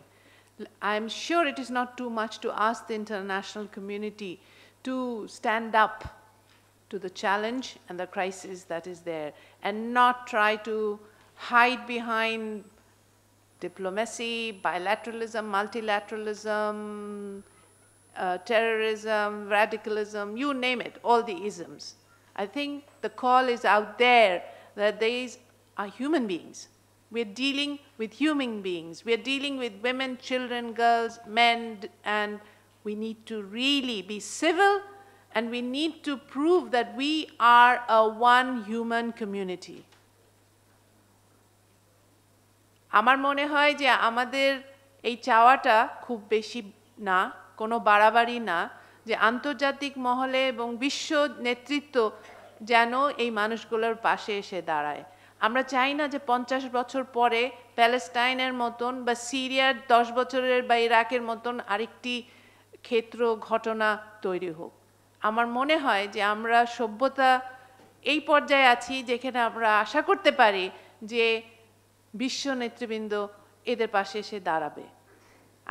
I'm sure it is not too much to ask the international community to stand up to the challenge and the crisis that is there, and not try to hide behind diplomacy, bilateralism, multilateralism, terrorism, radicalism, you name it, all the isms. I think the call is out there that these are human beings. We're dealing with human beings. We're dealing with women, children, girls, men, and we need to really be civil, and we need to prove that we are a one human community. আমার মনে হয় যে আমাদের এই চাওয়াটা খুব বেশি না, কোনো বাড়াবাড়ি না, যে আন্তর্জাতিক মহলে এবং বিশ্ব নেতৃত্ব যেন এই মানুষগুলোর পাশে এসে দাঁড়ায়। আমরা চাই না যে 50 বছর পরে প্যালেস্টাইনের মতন বা সিরিয়ার 10 বছরের বা ইরাকের মতন আরেকটি ক্ষেত্র ঘটনা তৈরি হোক। আমার মনে হয় যে আমরা সভ্যতা এই পর্যায়ে আছি যেখানে আমরা আশা করতে পারি যে বিশ্ব নেতৃবৃন্দ এদের পাশে এসে দাঁড়াবে।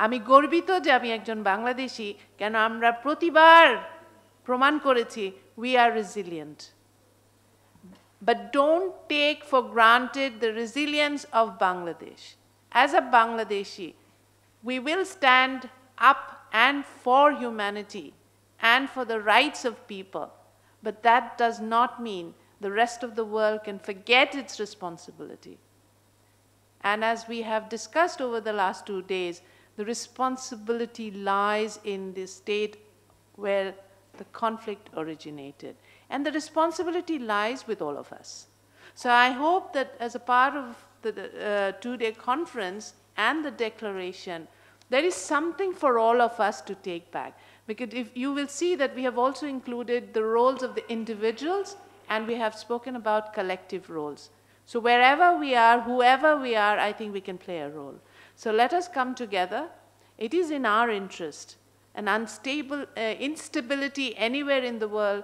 আমি গর্বিত যে আমি একজন বাংলাদেশী, কেন আমরা প্রতিবার প্রমাণ করেছি we are resilient. But don't take for granted the resilience of Bangladesh. As a Bangladeshi, we will stand up and for humanity and for the rights of people. But that does not mean the rest of the world can forget its responsibility. And as we have discussed over the last 2 days, the responsibility lies in the state where the conflict originated. And the responsibility lies with all of us. So I hope that as a part of the 2-day conference and the declaration, there is something for all of us to take back. Because if you will see that we have also included the roles of the individuals, and we have spoken about collective roles. So wherever we are, whoever we are, I think we can play a role. So let us come together. It is in our interest. An unstable instability anywhere in the world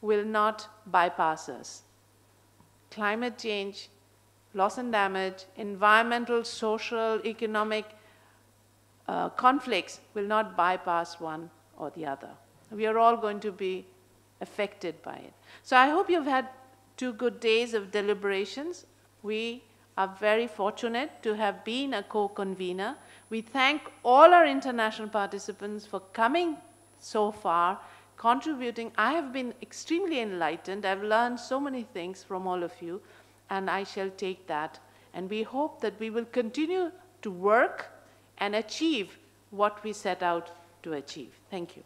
will not bypass us. Climate change, loss and damage, environmental, social, economic conflicts will not bypass one or the other. We are all going to be affected by it. So I hope you've had 2 good days of deliberations. We are very fortunate to have been a co-convener. We thank all our international participants for coming so far, contributing. I have been extremely enlightened. I've learned so many things from all of you, and I shall take that. And we hope that we will continue to work and achieve what we set out to achieve. Thank you.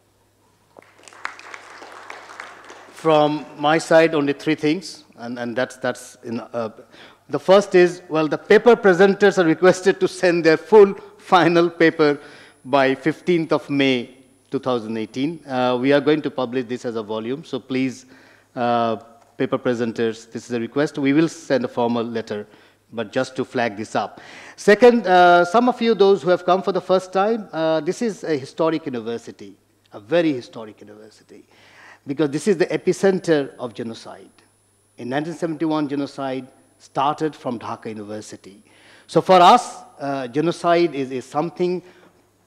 From my side, only 3 things. and that's in, the first is, well, the paper presenters are requested to send their full final paper by 15th of May 2018. We are going to publish this as a volume, so please, paper presenters, this is a request. We will send a formal letter, but just to flag this up. Second, some of you, those who have come for the first time, this is a historic university, a very historic university, because this is the epicenter of genocide. In 1971, genocide started from Dhaka University. So for us, genocide is something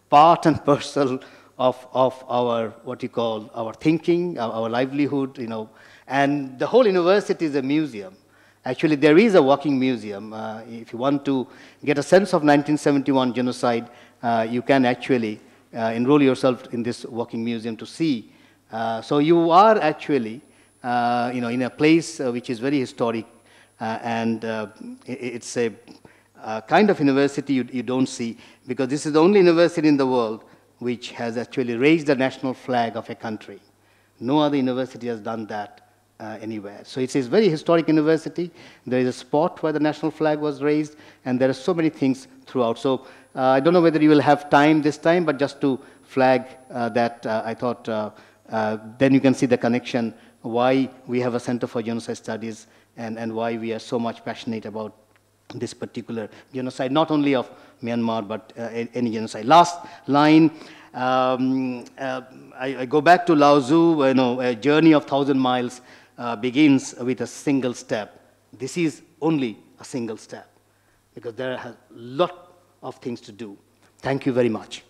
part and parcel of our, what you call, our thinking, our livelihood, you know, and the whole university is a museum. Actually, there is a walking museum. If you want to get a sense of 1971 genocide, you can actually enroll yourself in this walking museum to see. So you are actually, you know, in a place which is very historic, and it's a kind of university you don't see, because this is the only university in the world which has actually raised the national flag of a country. No other university has done that anywhere. So it's a very historic university. There is a spot where the national flag was raised, and there are so many things throughout. So I don't know whether you will have time this time, but just to flag that, I thought then you can see the connection, why we have a Center for Genocide Studies, and why we are so much passionate about this particular genocide, not only of Myanmar, but any genocide. Last line, I go back to Lao Tzu, you know, a journey of 1,000 miles begins with a single step. This is only a single step, because there are a lot of things to do. Thank you very much.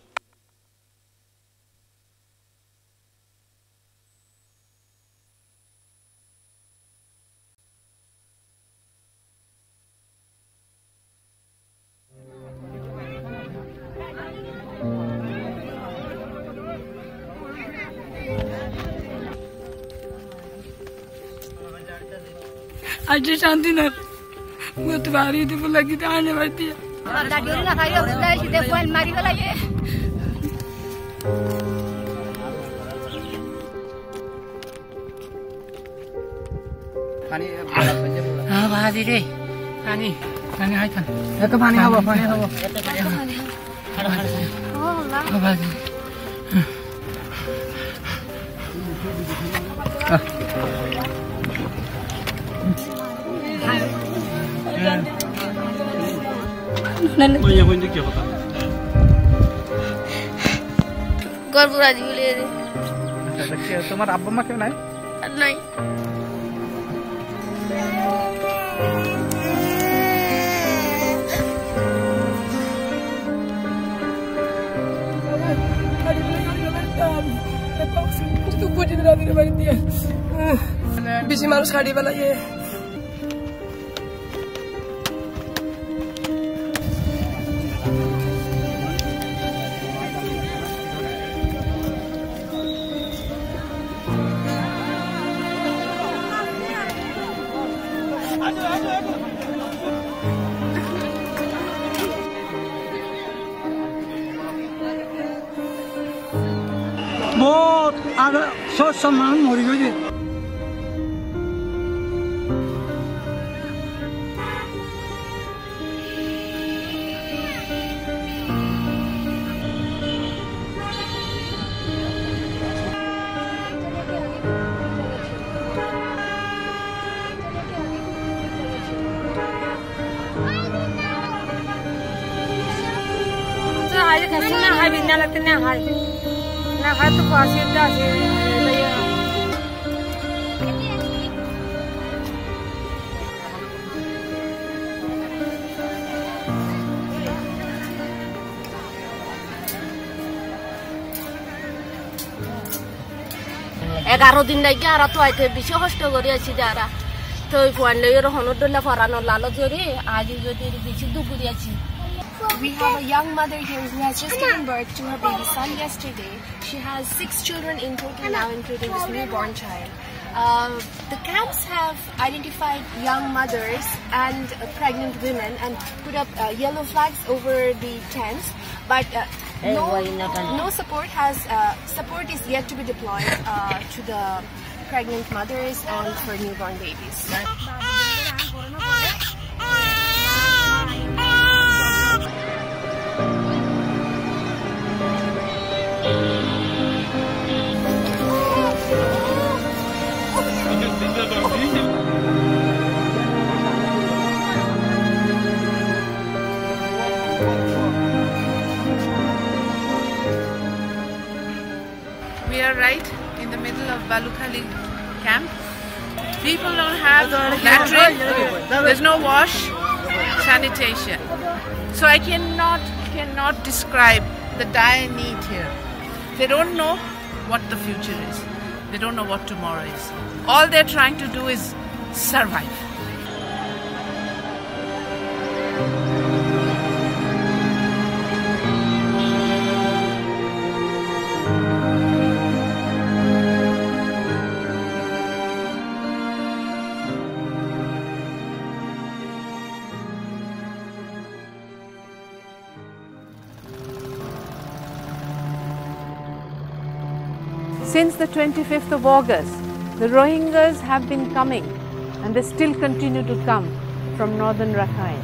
आज शांति न वो तुम्हारी थी वो लगी आने वाली है हाँ भाजी रे पानी पानी है क्या एक पानी हवा हाँ भाजी गर्भराजी बोले तुम्हारा अब्बा माँ क्यों नहीं नहीं Bisi harus kadi bala ye. बहुत आगे सोच सम्मान हो रही है आज कैसे ना हाय बिना लगते ना हाय ना हाय तो फांसी दा से लिया एगारो दिन लगे आरा तो आए थे बिशो कष्ट करी अच्छी जा रहा तो फोन ले रो हनो डोला फरानो लालो जोरी आज जो तेरी बिची दुगुरी अच्छी. We have a young mother here who has just given birth to her baby son yesterday. She has 6 children in total now, including this newborn child. The camps have identified young mothers and pregnant women and put up yellow flags over the tents, but no support is yet to be deployed to the pregnant mothers and for newborn babies. We are right in the middle of Balukhali camp. People don't have latrine, there's no wash, sanitation. So I cannot describe the dire need here. They don't know what the future is. They don't know what tomorrow is. All they're trying to do is survive. Since the 25th of August, the Rohingyas have been coming and they still continue to come from northern Rakhine.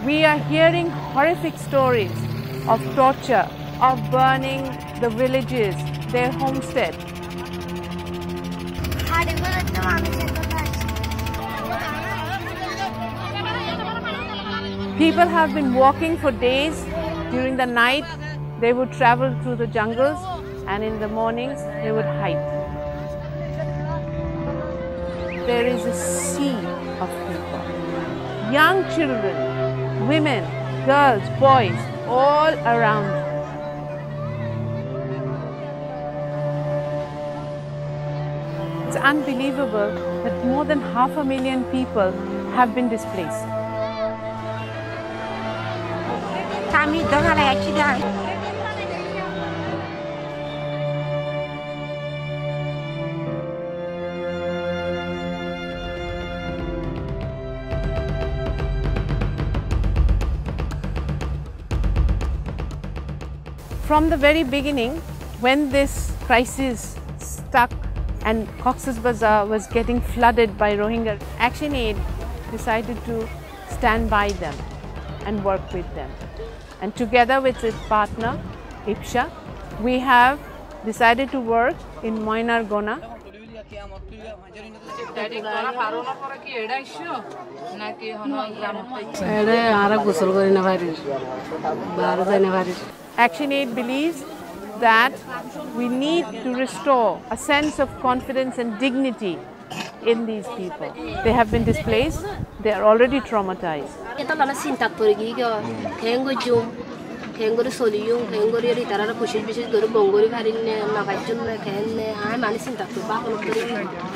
We are hearing horrific stories of torture, of burning the villages, their homestead. People have been walking for days. During the night, they would travel through the jungles, and in the mornings they would hide. There is a sea of people, young children, women, girls, boys, all around. It's unbelievable that more than 500,000 people have been displaced. From the very beginning, when this crisis stuck and Cox's Bazar was getting flooded by Rohingya, ActionAid decided to stand by them and work with them. And together with its partner, IPSHA, we have decided to work in Moinar Gona. ActionAid believes that we need to restore a sense of confidence and dignity in these people. They have been displaced, they are already traumatized.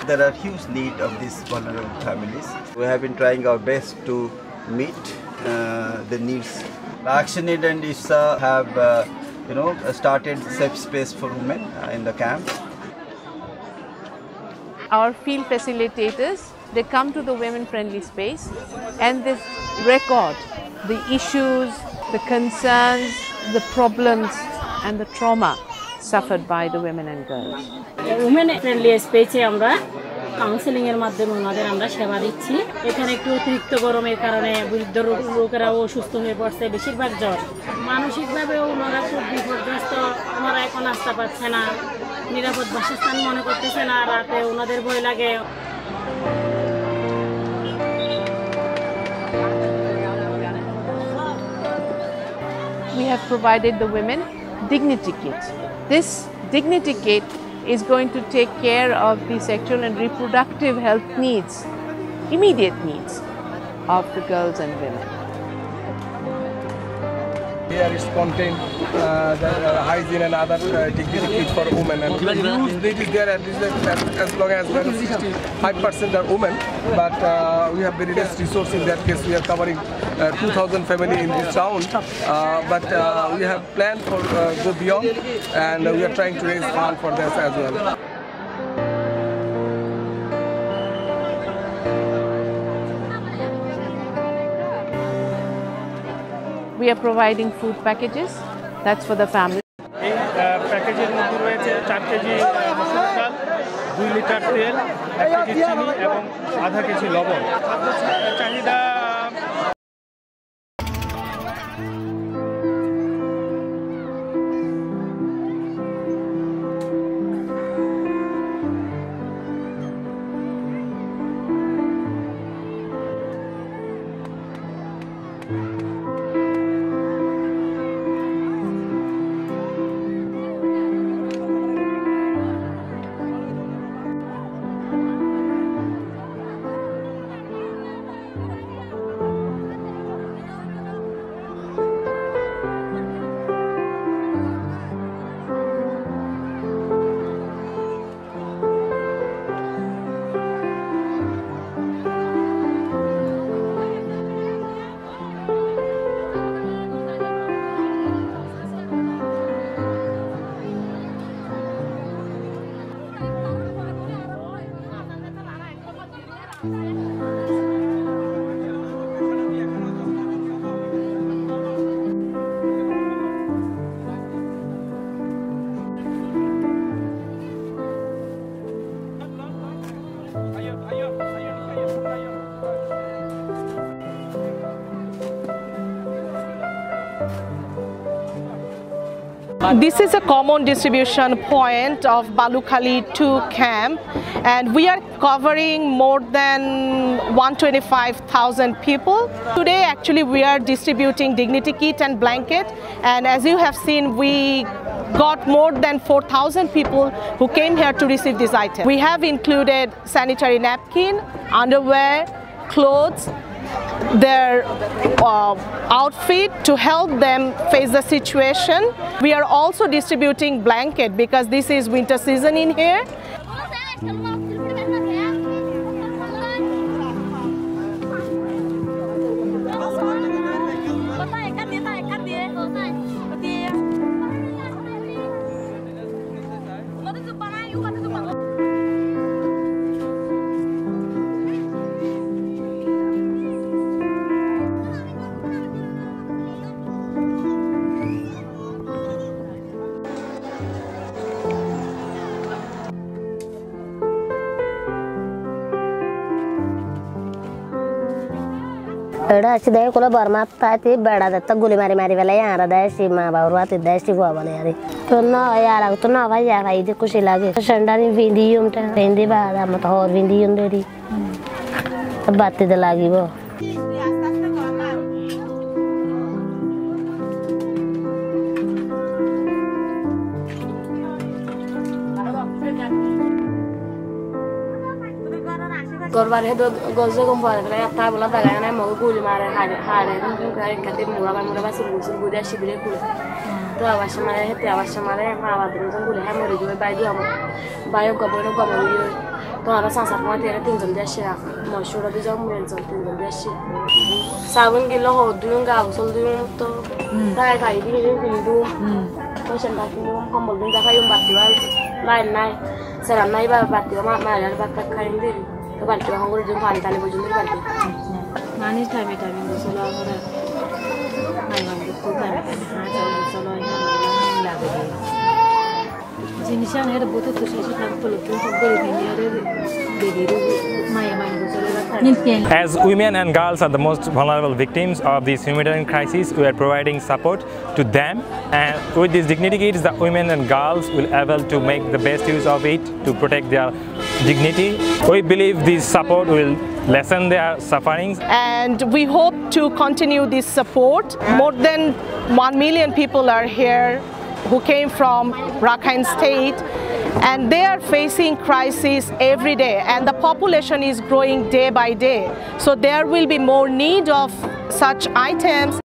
There are huge need of these vulnerable families. We have been trying our best to meet the needs. ActionAid and IPSHA have started safe space for women in the camp. Our field facilitators, they come to the women-friendly space and they record the issues, the concerns, the problems and the trauma suffered by the women and girls. Women-friendly space counselling এর মাধ্যমে ওনাদের আমরা সেবা দিচ্ছি। এখানে একটু অতিরিক্ত গরমের কারণে বৃদ্ধ লোকেরা অসুস্থ হয়ে পড়ছে, বেশিরভাগ জ্বর। মানসিকভাবে ওনারা খুব বিপর্যস্ত, ওনারা এখন আস্থা পাচ্ছে না, নিরাপদ বাসস্থান মনে করতেছে না, রাতে ওনাদের ভয় লাগে। We have provided the women dignity kit. This dignity kit is going to take care of the sexual and reproductive health needs, immediate needs of the girls and women. Here is contain the hygiene and other dignity kit for women, and huge need is there, and as long as 65% are women, but we have very less resource in that case. We are covering 2,000 family in this town, but we have planned for go beyond, and we are trying to raise fund for this as well. We are providing food packages, that's for the family. এই প্যাকেজের মধ্যে রয়েছে 4 KG মসুর ডাল, 2 litre তেল, 1 KG চিনি এবং আধা কেজি লবণ। চাহিদা This is a common distribution point of Balukhali 2 camp, and we are covering more than 125,000 people. Today actually we are distributing dignity kit and blanket, and as you have seen, we got more than 4,000 people who came here to receive this item. We have included sanitary napkin, underwear, clothes, their outfit to help them face the situation. We are also distributing blanket because this is winter season in here. Today, we Burma Tati, Berda, the Gulimari Marivella, Dashi, Mabaruat, Dashi, Wabanari. To know Yara, to know Vaya, the Kushilagi, Shandari Vindium, Vindiba, Amator, Vindium, ready. The Batti the Lagibo. Gorvare gozo con padre la tavola da gana mo guli mare hare nunca kati mura ba sul guda shibire ku to awasha mare hete awasha mare ma ba dun guli ha mori jo ba dio ba yo gobono gobono yo to ara sansa ko tere tin jam dashi mo shura bi jam men jam tin jam dashi sabun gilo ho dunga usul dun to dai kai di ni du to shanda ki mo ko mo dun da kai ba tiwal lai nai sera nai ba ma ba kai ndi Barti hangul jung khali tali bojung ni barti. Mani time gusolo hora. Mai wangu tu time gusolo ina lagi. Jinishan era bote tu sesi tam pulutu hangul ni era begiru mai gusolo la. As women and girls are the most vulnerable victims of this humanitarian crisis, we are providing support to them, and with these dignity kits, the women and girls will be able to make the best use of it to protect their dignity. We believe this support will lessen their sufferings. And we hope to continue this support. More than 1 million people are here who came from Rakhine State, and they are facing crisis every day, and the population is growing day by day. So there will be more need of such items.